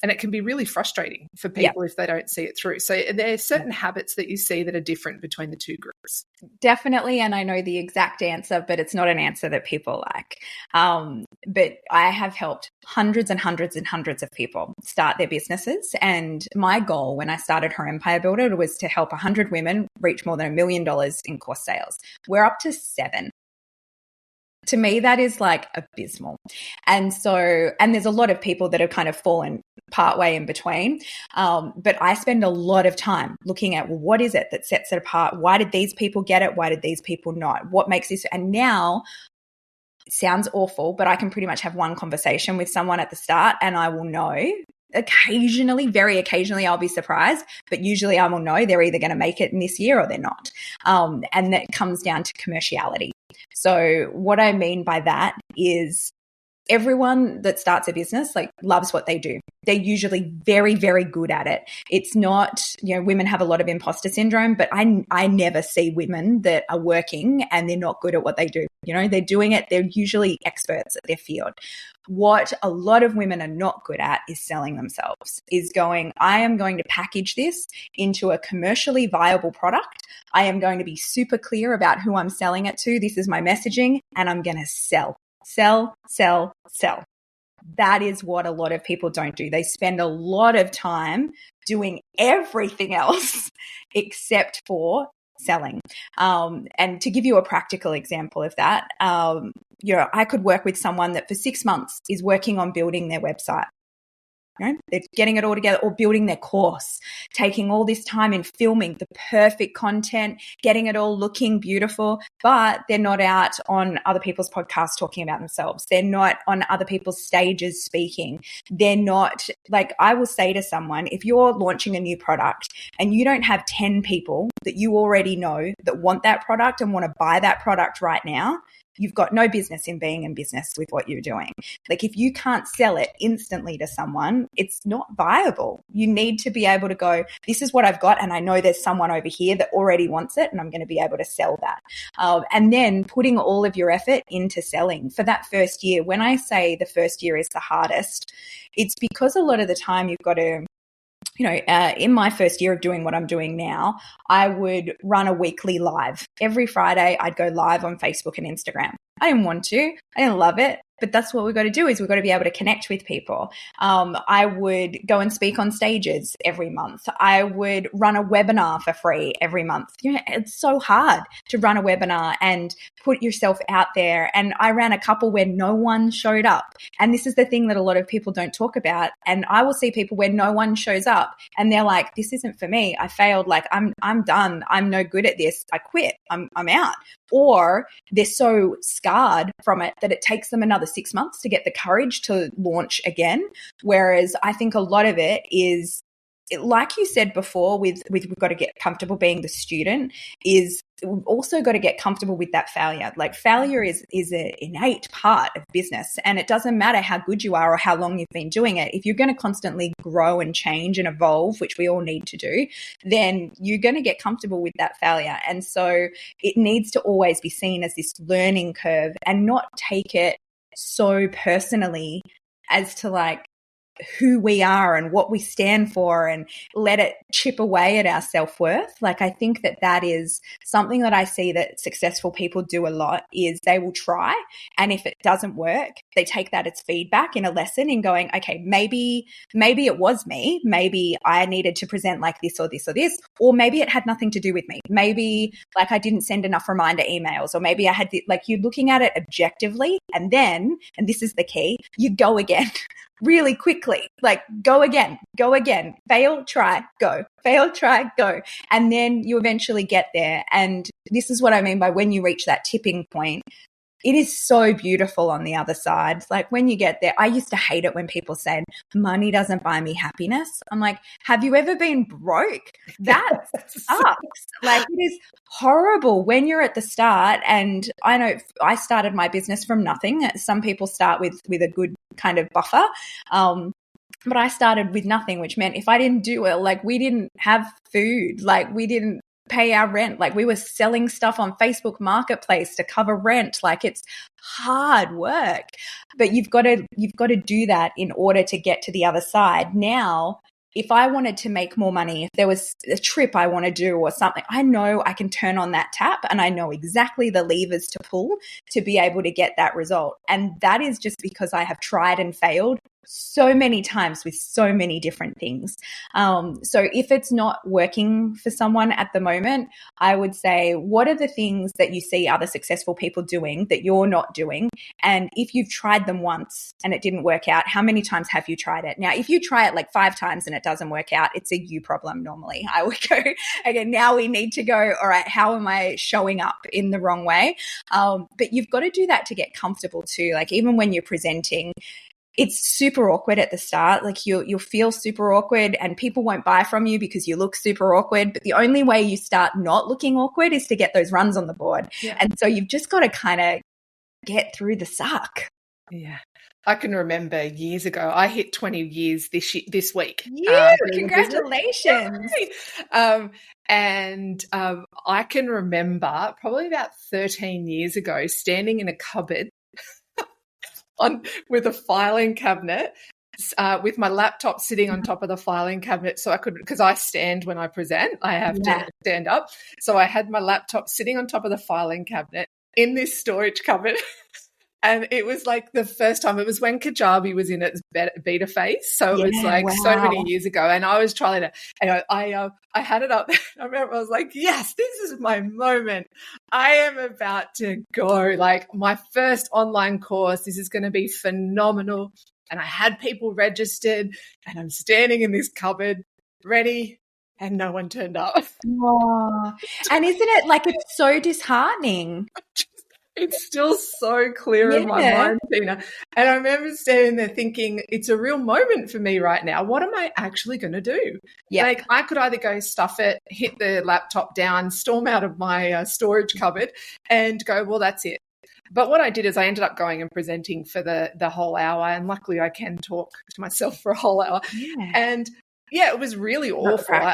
And it can be really frustrating for people if they don't see it through. So there are certain habits that you see that are different between the two groups. Definitely. And I know the exact answer, but it's not an answer that people like. But I have helped hundreds and hundreds and hundreds of people start their businesses. And my goal when I started Her Empire Builder was to help 100 women reach more than $1 million in course sales. We're up to 7. To me, that is like abysmal. And there's a lot of people that have kind of fallen partway in between. But I spend a lot of time looking at, well, what is it that sets it apart? Why did these people get it? Why did these people not? What makes this? And now it sounds awful, but I can pretty much have one conversation with someone at the start and I will know. Occasionally, very occasionally, I'll be surprised, but usually I will know they're either going to make it in this year or they're not. And that comes down to commerciality. So what I mean by that is everyone that starts a business like loves what they do. They're usually very, very good at it. It's not, women have a lot of imposter syndrome, but I never see women that are working and they're not good at what they do. They're doing it. They're usually experts at their field. What a lot of women are not good at is selling themselves, is going, I am going to package this into a commercially viable product. I am going to be super clear about who I'm selling it to. This is my messaging, and I'm going to sell. Sell, sell, sell. That is what a lot of people don't do. They spend a lot of time doing everything else except for selling. And to give you a practical example of that, I could work with someone that for 6 months is working on building their website. They're getting it all together or building their course, taking all this time in filming the perfect content, getting it all looking beautiful, but they're not out on other people's podcasts talking about themselves. They're not on other people's stages speaking. They're not, like, I will say to someone, if you're launching a new product and you don't have 10 people that you already know that want that product and want to buy that product right now, you've got no business in being in business with what you're doing. Like if you can't sell it instantly to someone, it's not viable. You need to be able to go, this is what I've got. And I know there's someone over here that already wants it and I'm going to be able to sell that. And then putting all of your effort into selling for that first year. When I say the first year is the hardest, it's because a lot of the time you've got to, in my first year of doing what I'm doing now, I would run a weekly live. Every Friday, I'd go live on Facebook and Instagram. I didn't want to. I didn't love it. But that's what we've got to do is we've got to be able to connect with people. I would go and speak on stages every month. I would run a webinar for free every month. It's so hard to run a webinar and put yourself out there. And I ran a couple where no one showed up. And this is the thing that a lot of people don't talk about. And I will see people where no one shows up and they're like, this isn't for me. I failed. Like I'm done. I'm no good at this. I quit. I'm out. Or they're so scarred from it that it takes them another 6 months to get the courage to launch again. Whereas I think a lot of it is, like you said before, with we've got to get comfortable being the student, is we've also got to get comfortable with that failure. Like failure is an innate part of business, and it doesn't matter how good you are or how long you've been doing it. If you're going to constantly grow and change and evolve, which we all need to do, then you're going to get comfortable with that failure. And so it needs to always be seen as this learning curve and not take it so personally as to like who we are and what we stand for and let it chip away at our self-worth. Like I think that is something that I see that successful people do a lot is they will try, and if it doesn't work, they take that as feedback in a lesson in going, okay, maybe it was me, maybe I needed to present like this or this or this, or maybe it had nothing to do with me. Maybe like I didn't send enough reminder emails, or maybe I had like you're looking at it objectively, and then, and this is the key, you go again. really quickly. Like go again, fail, try, go, fail, try, go. And then you eventually get there. And this is what I mean by when you reach that tipping point. It is so beautiful on the other side. Like when you get there, I used to hate it when people said, money doesn't buy me happiness. I'm like, have you ever been broke? That sucks. Like it is horrible when you're at the start. And I know I started my business from nothing. Some people start with a good kind of buffer. But I started with nothing, which meant if I didn't do it, like we didn't have food, like we didn't pay our rent, like we were selling stuff on Facebook Marketplace to cover rent. Like it's hard work, but you've got to do that in order to get to the other side. Now, if I wanted to make more money, if there was a trip I want to do or something, I know I can turn on that tap and I know exactly the levers to pull to be able to get that result. And that is just because I have tried and failed so many times with so many different things. So if it's not working for someone at the moment, I would say, what are the things that you see other successful people doing that you're not doing? And if you've tried them once and it didn't work out, how many times have you tried it? Now, if you try it like 5 times and it doesn't work out, it's a you problem normally. I would go, okay, now we need to go, all right, how am I showing up in the wrong way? But you've got to do that to get comfortable too. Like even when you're presenting, it's super awkward at the start. Like you'll feel super awkward and people won't buy from you because you look super awkward. But the only way you start not looking awkward is to get those runs on the board. Yeah. And so you've just got to kind of get through the suck. Yeah. I can remember years ago, I hit 20 years this week. Congratulations. I can remember probably about 13 years ago standing in a cupboard with a filing cabinet, with my laptop sitting on top of the filing cabinet, so I could, because I stand when I present, I have to stand up. So I had my laptop sitting on top of the filing cabinet in this storage cupboard. And it was like the first time, it was when Kajabi was in its beta phase. So it was like so many years ago. And I was trying to, and I had it up there. I remember I was like, yes, this is my moment. I am about to go. Like my first online course, this is going to be phenomenal. And I had people registered and I'm standing in this cupboard ready and no one turned up. Oh. And isn't it like, it's so disheartening? It's still so clear in my mind, Tina. And I remember standing there thinking, it's a real moment for me right now. What am I actually going to do? Like I could either go stuff it, hit the laptop down, storm out of my storage cupboard and go, well, that's it. But what I did is I ended up going and presenting for the whole hour. And luckily I can talk to myself for a whole hour. Yeah. And it was really awful.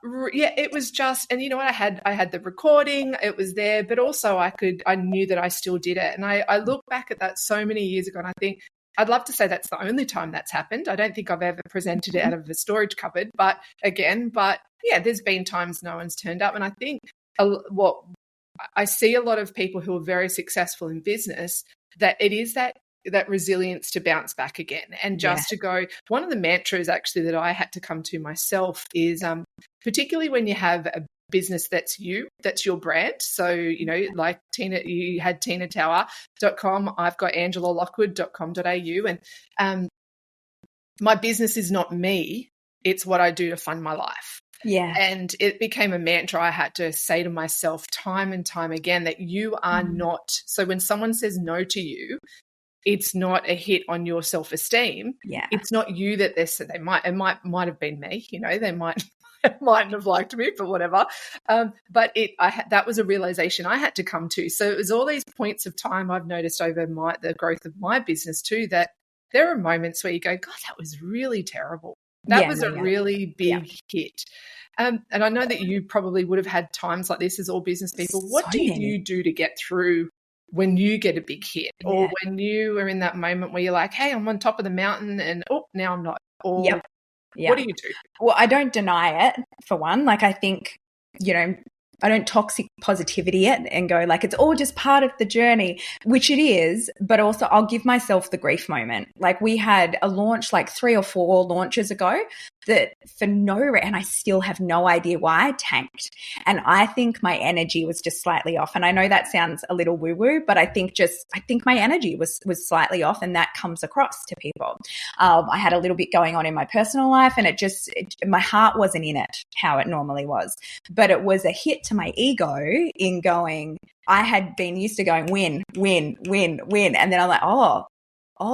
It was just, and you know what, I had the recording, it was there, but also I knew that I still did it. And I look back at that so many years ago and I think I'd love to say that's the only time that's happened. I don't think I've ever presented it out of the storage cupboard, but there's been times no one's turned up. And I think what I see a lot of people who are very successful in business, that it is that resilience to bounce back again and just to go. One of the mantras actually that I had to come to myself is particularly when you have a business that's your brand. So, you know, like Tina, you had tinatower.com, I've got angelalockwood.com.au, and my business is not me, it's what I do to fund my life. Yeah. And it became a mantra I had to say to myself time and time again, that you are not, so when someone says no to you, it's not a hit on your self-esteem. Yeah. It's not you that it might have been me, you know, they mightn't have liked me, but whatever. But that was a realization I had to come to. So it was all these points of time I've noticed over the growth of my business too, that there are moments where you go, God, that was really terrible. That was a really big hit. And I know that you probably would have had times like this as all business people. What do you do to get through when you get a big hit, or when you are in that moment where you're like, hey, I'm on top of the mountain and now I'm not? Or what do you do? Well, I don't deny it, for one. Like I think, you know, I don't toxic positivity it and go like, it's all just part of the journey, which it is. But also I'll give myself the grief moment. Like we had a launch like 3 or 4 launches ago that for no reason, and I still have no idea why, tanked. And I think my energy was just slightly off. And I know that sounds a little woo-woo, but I think my energy was slightly off, and that comes across to people. I had a little bit going on in my personal life, and my heart wasn't in it how it normally was. But it was a hit to my ego in going, I had been used to going win, win, win, win. And then I'm like, oh,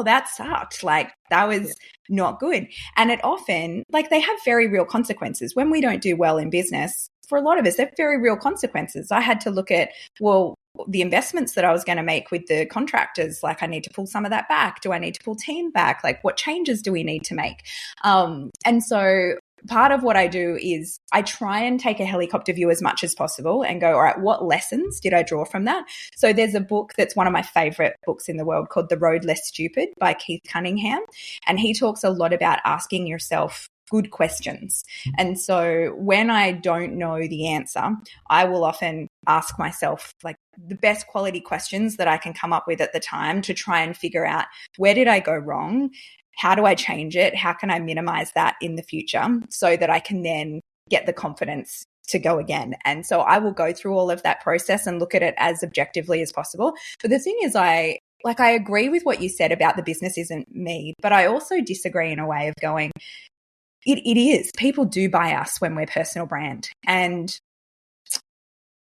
that sucked. Like that was not good. And it often, like they have very real consequences. When we don't do well in business, for a lot of us, they have very real consequences. I had to look at, well, the investments that I was going to make with the contractors, like I need to pull some of that back. Do I need to pull team back? Like what changes do we need to make? And so part of what I do is I try and take a helicopter view as much as possible and go, all right, what lessons did I draw from that? So there's a book that's one of my favorite books in the world called The Road Less Stupid by Keith Cunningham. And he talks a lot about asking yourself good questions. And so when I don't know the answer, I will often ask myself like the best quality questions that I can come up with at the time to try and figure out, where did I go wrong? How do I change it? How can I minimize that in the future so that I can then get the confidence to go again? And so I will go through all of that process and look at it as objectively as possible. But the thing is, I agree with what you said about the business isn't me, but I also disagree in a way of going, it is. People do buy us when we're personal brand. And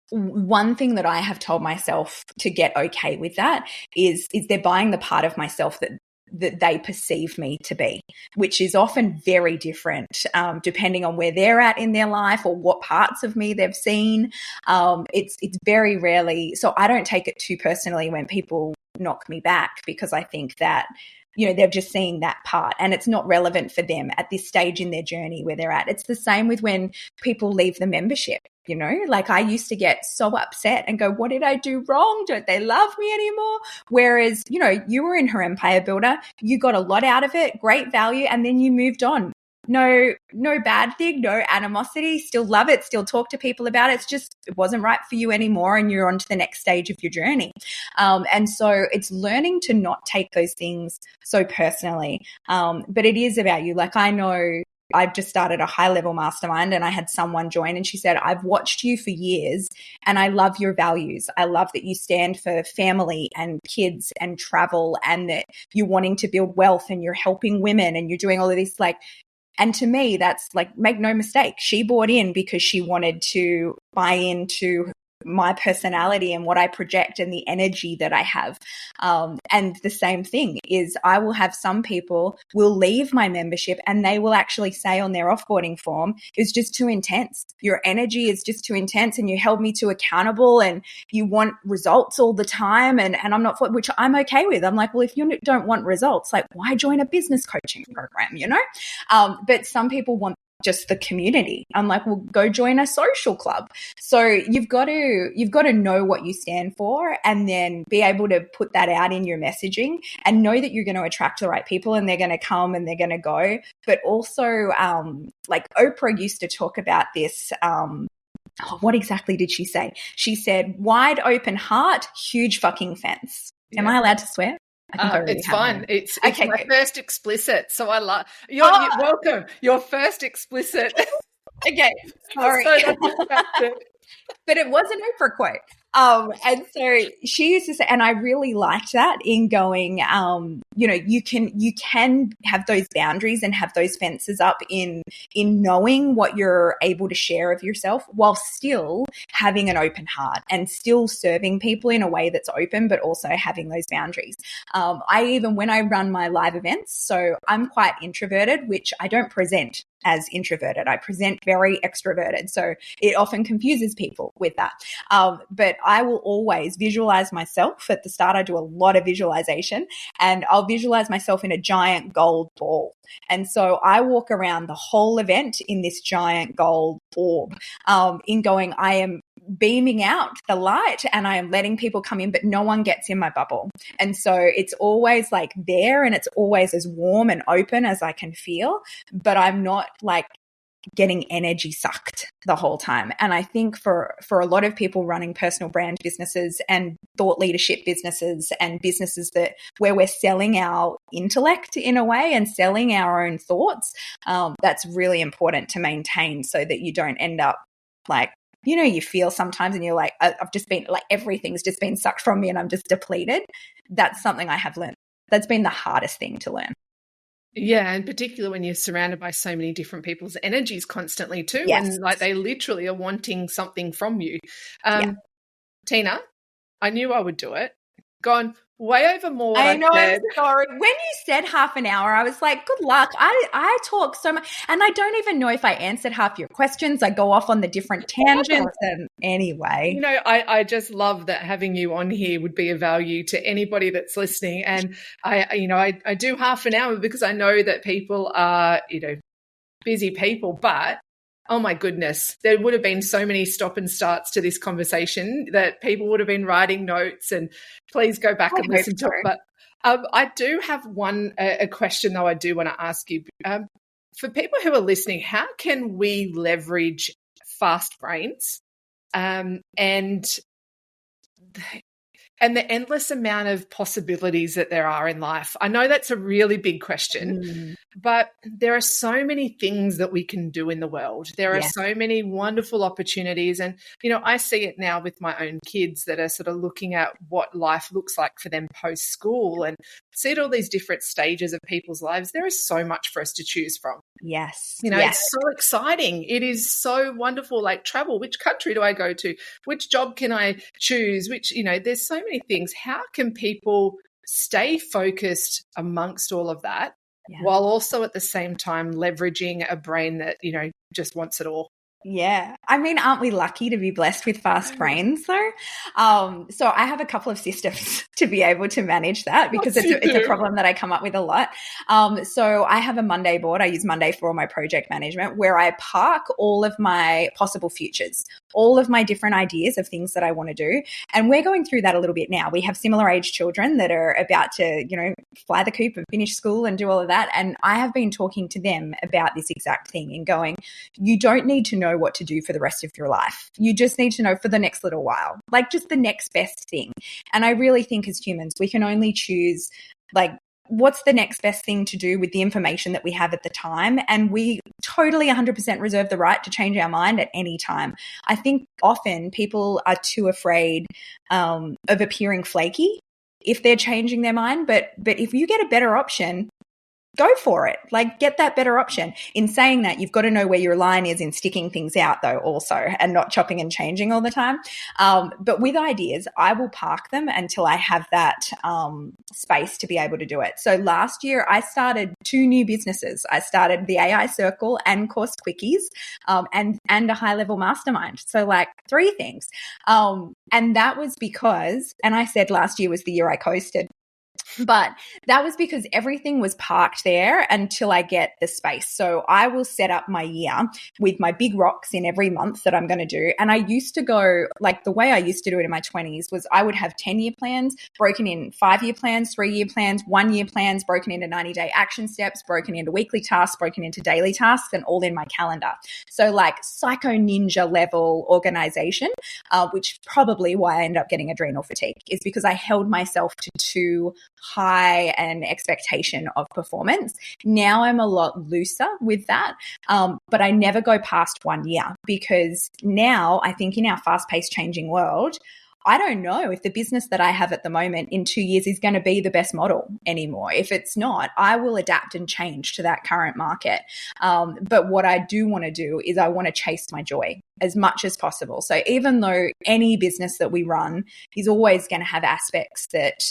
one thing that I have told myself to get okay with that is they're buying the part of myself that they perceive me to be, which is often very different depending on where they're at in their life or what parts of me they've seen. It's very rarely, so I don't take it too personally when people knock me back, because I think that, you know, they've just seen that part and it's not relevant for them at this stage in their journey where they're at. It's the same with when people leave the membership. You know, like I used to get so upset and go, what did I do wrong? Don't they love me anymore? Whereas, you know, you were in her empire builder, you got a lot out of it, great value, and then you moved on. No bad thing, no animosity, still love it, still talk to people about it. It's just, it wasn't right for you anymore and you're on to the next stage of your journey. And so it's learning to not take those things so personally. But it is about you. Like I know I've just started a high-level mastermind and I had someone join and she said, I've watched you for years and I love your values. I love that you stand for family and kids and travel and that you're wanting to build wealth and you're helping women and you're doing all of this. Like, and to me, that's like, make no mistake, she bought in because she wanted to buy into my personality and what I project and the energy that I have. And the same thing is I will have some people will leave my membership and they will actually say on their offboarding form, it's just too intense. Your energy is just too intense and you held me too accountable and you want results all the time. And I'm not, which I'm okay with. I'm like, well, if you don't want results, like why join a business coaching program, you know? But some people want just the community. I'm like, well, go join a social club. So you've got to know what you stand for and then be able to put that out in your messaging and know that you're going to attract the right people and they're going to come and they're going to go. But also, like Oprah used to talk about this. What exactly did she say? She said, wide open heart, huge fucking fence. Yeah. Am I allowed to swear? It's fine. One. It's okay, my first explicit. So I love you're welcome. Your first explicit. Okay, sorry. But it was an Oprah quote. And so she used to say, and I really liked that in going, you know, you can have those boundaries and have those fences up in knowing what you're able to share of yourself while still having an open heart and still serving people in a way that's open, but also having those boundaries. When I run my live events, so I'm quite introverted, which I don't present as introverted. I present very extroverted. So it often confuses people with that. But I will always visualize myself. At the start, I do a lot of visualization and I'll visualize myself in a giant gold ball. And so I walk around the whole event in this giant gold orb, in going, I am beaming out the light and I am letting people come in, but no one gets in my bubble. And so it's always like there and it's always as warm and open as I can feel, but I'm not like getting energy sucked the whole time. And I think for a lot of people running personal brand businesses and thought leadership businesses and businesses where we're selling our intellect in a way and selling our own thoughts, that's really important to maintain so that you don't end up like, you feel sometimes and you're like, I've just been like, everything's just been sucked from me and I'm just depleted. That's something I have learned. That's been the hardest thing to learn. Yeah, and particularly when you're surrounded by so many different people's energies constantly too, Yes. and like they literally are wanting something from you. Yeah. Tina, I knew I would do it. Gone way over more what I know, said. I'm sorry. When you said half an hour, I was like, good luck. I talk so much, and I don't even know if I answered half your questions. I go off on the different tangents, and anyway. I just love that having you on here would be of value to anybody that's listening. And I do half an hour because I know that people are, busy people, but oh my goodness, there would have been so many stop and starts to this conversation that people would have been writing notes, and please go back and listen to it. But I do have a question though I do want to ask you. For people who are listening, how can we leverage fast brains and the endless amount of possibilities that there are in life? I know that's a really big question, but there are so many things that we can do in the world. There are so many wonderful opportunities. And, I see it now with my own kids that are sort of looking at what life looks like for them post-school and see at all these different stages of people's lives. There is so much for us to choose from. Yes. It's so exciting. It is so wonderful, like travel. Which country do I go to? Which job can I choose? There's so many things. How can people stay focused amongst all of that while also at the same time leveraging a brain that, just wants it all? Yeah. I mean, aren't we lucky to be blessed with fast brains though? So I have a couple of systems to be able to manage that because it's a problem that I come up with a lot. So I have a Monday board. I use Monday for all my project management where I park all of my possible futures, all of my different ideas of things that I want to do. And we're going through that a little bit now. We have similar age children that are about to, fly the coop and finish school and do all of that. And I have been talking to them about this exact thing and going, you don't need to know what to do for the rest of your life. You just need to know for the next little while, like just the next best thing. And I really think as humans, we can only choose like what's the next best thing to do with the information that we have at the time. And we totally 100% reserve the right to change our mind at any time. I think often people are too afraid of appearing flaky if they're changing their mind. But if you get a better option, go for it. Like get that better option. In saying that, you've got to know where your line is in sticking things out though also and not chopping and changing all the time. But with ideas, I will park them until I have that space to be able to do it. So last year I started 2 new businesses. I started the AI Circle and Course Quickies and a high level mastermind. So like 3 things. And that was because, and I said last year was the year I coasted. But that was because everything was parked there until I get the space. So I will set up my year with my big rocks in every month that I'm going to do. And I used to go, like the way I used to do it in my 20s was I would have 10-year plans broken in 5-year plans, 3-year plans, 1-year plans broken into 90-day action steps, broken into weekly tasks, broken into daily tasks, and all in my calendar. So like psycho ninja level organization, which probably why I ended up getting adrenal fatigue is because I held myself to too high an expectation of performance. Now I'm a lot looser with that, but I never go past 1 year because now I think in our fast-paced changing world, I don't know if the business that I have at the moment in 2 years is going to be the best model anymore. If it's not, I will adapt and change to that current market. But what I do want to do is I want to chase my joy as much as possible. So even though any business that we run is always going to have aspects that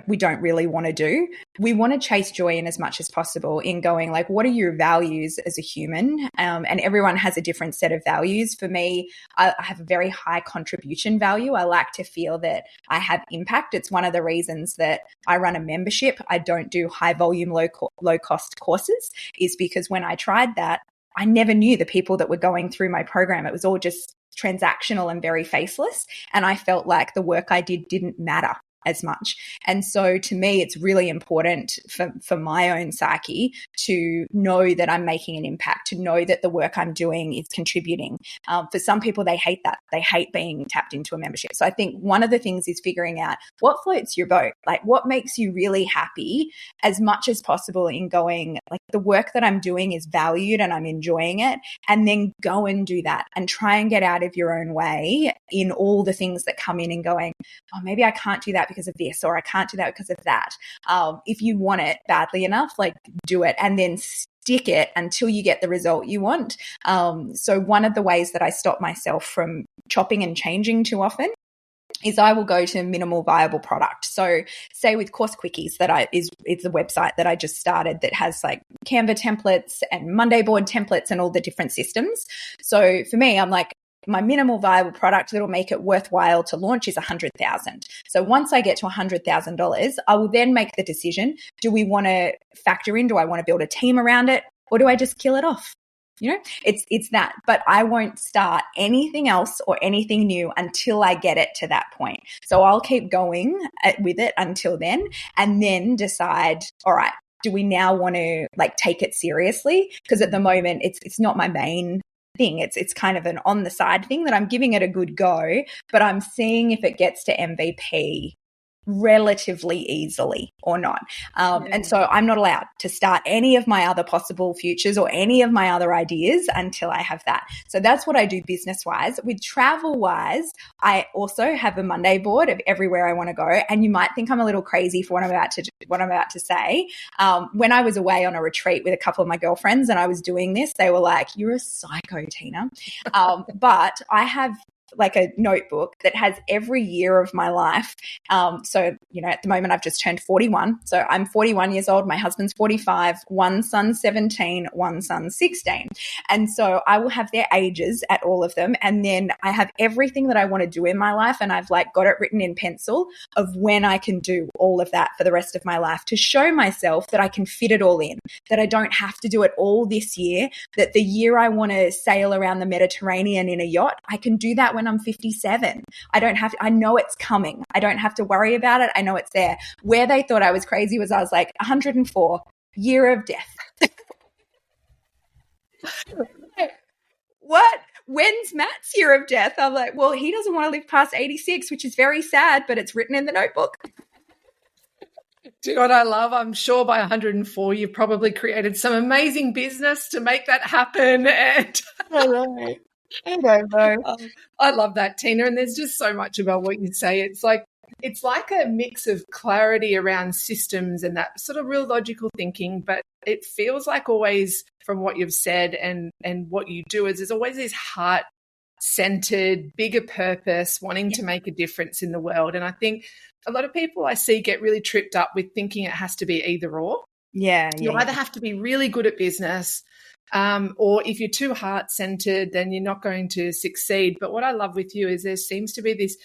we don't really want to do. We want to chase joy in as much as possible in going like, what are your values as a human? And everyone has a different set of values. For me, I have a very high contribution value. I like to feel that I have impact. It's one of the reasons that I run a membership. I don't do high volume, low cost courses is because when I tried that, I never knew the people that were going through my program. It was all just transactional and very faceless. And I felt like the work I did didn't matter as much. And so to me, it's really important for my own psyche to know that I'm making an impact, to know that the work I'm doing is contributing. For some people, they hate that. They hate being tapped into a membership. So I think one of the things is figuring out what floats your boat, like what makes you really happy as much as possible in going, like, the work that I'm doing is valued and I'm enjoying it, and then go and do that and try and get out of your own way in all the things that come in and going, oh, maybe I can't do that because of this, or I can't do that because of that. If you want it badly enough, like, do it and then stick it until you get the result you want. So one of the ways that I stop myself from chopping and changing too often is I will go to minimal viable product. So say with Course Quickies, it's a website that I just started that has like Canva templates and Monday board templates and all the different systems. So for me, I'm like, my minimal viable product that'll make it worthwhile to launch is $100,000. So once I get to $100,000, I will then make the decision, do we want to factor in, do I want to build a team around it, or do I just kill it off? You know, it's that, but I won't start anything else or anything new until I get it to that point. So I'll keep going with it until then, and then decide, all right, do we now want to like take it seriously? Because at the moment it's not my main thing. It's kind of an on the side thing that I'm giving it a good go, but I'm seeing if it gets to MVP relatively easily or not. And so I'm not allowed to start any of my other possible futures or any of my other ideas until I have that. So that's what I do business wise. With travel wise, I also have a Monday board of everywhere I want to go. And you might think I'm a little crazy for what I'm about to say. When I was away on a retreat with a couple of my girlfriends and I was doing this, they were like, "You're a psycho, Tina." But I have like a notebook that has every year of my life. So, you know, at the moment I've just turned 41. So I'm 41 years old. My husband's 45, one son's 17, one son's 16. And so I will have their ages at all of them. And then I have everything that I want to do in my life. And I've like got it written in pencil of when I can do all of that for the rest of my life, to show myself that I can fit it all in, that I don't have to do it all this year, that the year I want to sail around the Mediterranean in a yacht, I can do that when I'm 57. I know it's coming. I don't have to worry about it. I know it's there. Where they thought I was crazy was I was like 104, year of death. What? When's Matt's year of death? I'm like, well, he doesn't want to live past 86, which is very sad, but it's written in the notebook. Do you know what I love? I'm sure by 104, you've probably created some amazing business to make that happen. And I don't know. I love that, Tina. And there's just so much about what you say. It's like a mix of clarity around systems and that sort of real logical thinking, but it feels like always from what you've said and what you do is there's always this heart-centered, bigger purpose, wanting to make a difference in the world. And I think a lot of people I see get really tripped up with thinking it has to be either or. You either have to be really good at business, or if you're too heart-centered, then you're not going to succeed. But what I love with you is there seems to be this,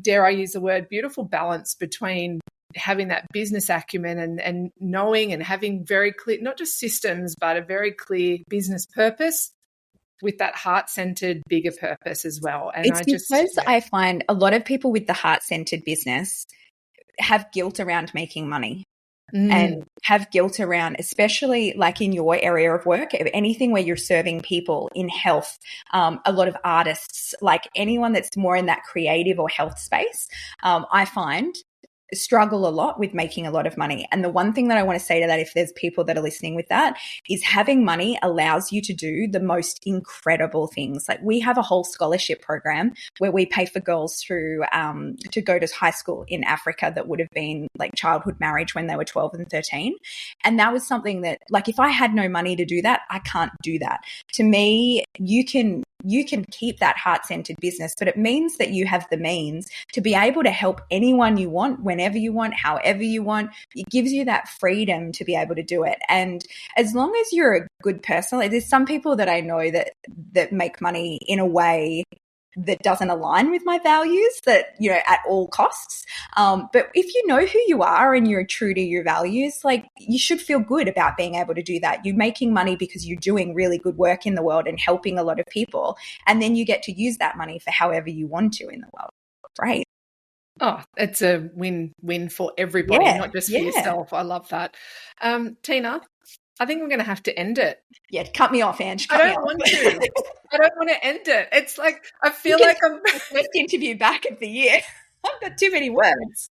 dare I use the word, beautiful balance between having that business acumen and knowing and having very clear, not just systems, but a very clear business purpose with that heart-centered bigger purpose as well. And I find a lot of people with the heart-centered business have guilt around making money. And have guilt around, especially like in your area of work, anything where you're serving people in health, a lot of artists, like anyone that's more in that creative or health space, I find struggle a lot with making a lot of money. And the one thing that I want to say to that, if there's people that are listening with that, is having money allows you to do the most incredible things. Like we have a whole scholarship program where we pay for girls through to go to high school in Africa that would have been like childhood marriage when they were 12 and 13. And that was something that, like, if I had no money to do that, I can't do that. To me, you can keep that heart-centered business, but it means that you have the means to be able to help anyone you want, whenever you want, however you want. It gives you that freedom to be able to do it. And as long as you're a good person, like there's some people that I know that make money in a way that doesn't align with my values, that, you know, at all costs. But if you know who you are and you're true to your values, like you should feel good about being able to do that. You're making money because you're doing really good work in the world and helping a lot of people. And then you get to use that money for however you want to in the world. Right. Oh, it's a win-win for everybody, Yeah, not just for yeah. yourself. I love that. Tina, I think we're going to have to end it. Yeah, cut me off, Ange. I don't want to. I don't want to end it. It's like I feel like I'm first interview back of the year. I've got too many words.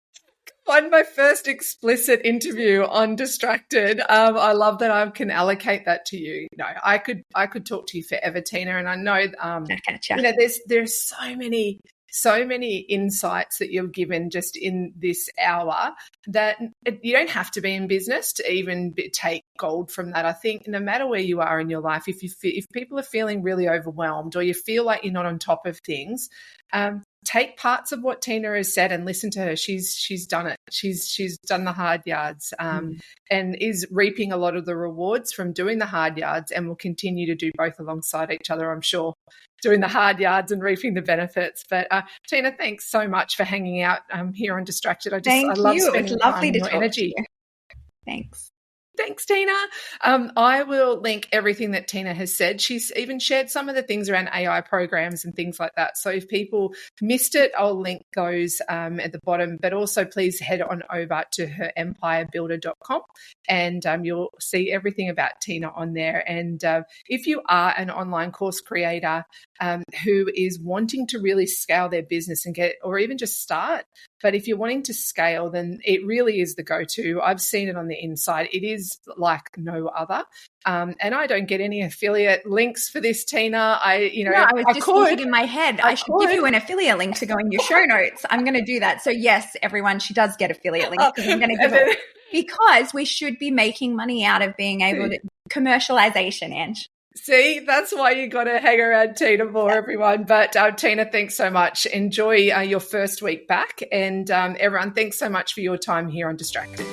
on my first explicit interview on Distracted. I love that I can allocate that to you. No, I could talk to you forever, Tina, and I know you know there's so many insights that you've given just in this hour that you don't have to be in business to even take gold from that. I think no matter where you are in your life, if people are feeling really overwhelmed or you feel like you're not on top of things, take parts of what Tina has said and listen to her. She's done it. She's done the hard yards and is reaping a lot of the rewards from doing the hard yards, and will continue to do both alongside each other, I'm sure, doing the hard yards and reaping the benefits. But Tina, thanks so much for hanging out here on Distracted. I love spending time and your energy. Thanks. Thanks, Tina. I will link everything that Tina has said. She's even shared some of the things around AI programs and things like that. So if people missed it, I'll link those at the bottom. But also please head on over to her empirebuilder.com and you'll see everything about Tina on there. And if you are an online course creator who is wanting to really scale their business and or even just start, but if you're wanting to scale, then it really is the go-to. I've seen it on the inside. It is like no other. And I don't get any affiliate links for this, Tina. I was just thinking in my head, I should give you an affiliate link to go in your show notes. I'm going to do that. So yes, everyone, she does get affiliate links. I'm going to give it because we should be making money out of being able to commercialization, Ange. See, that's why you got to hang around Tina for, everyone. But Tina, thanks so much. Enjoy your first week back. And everyone, thanks so much for your time here on Distracted.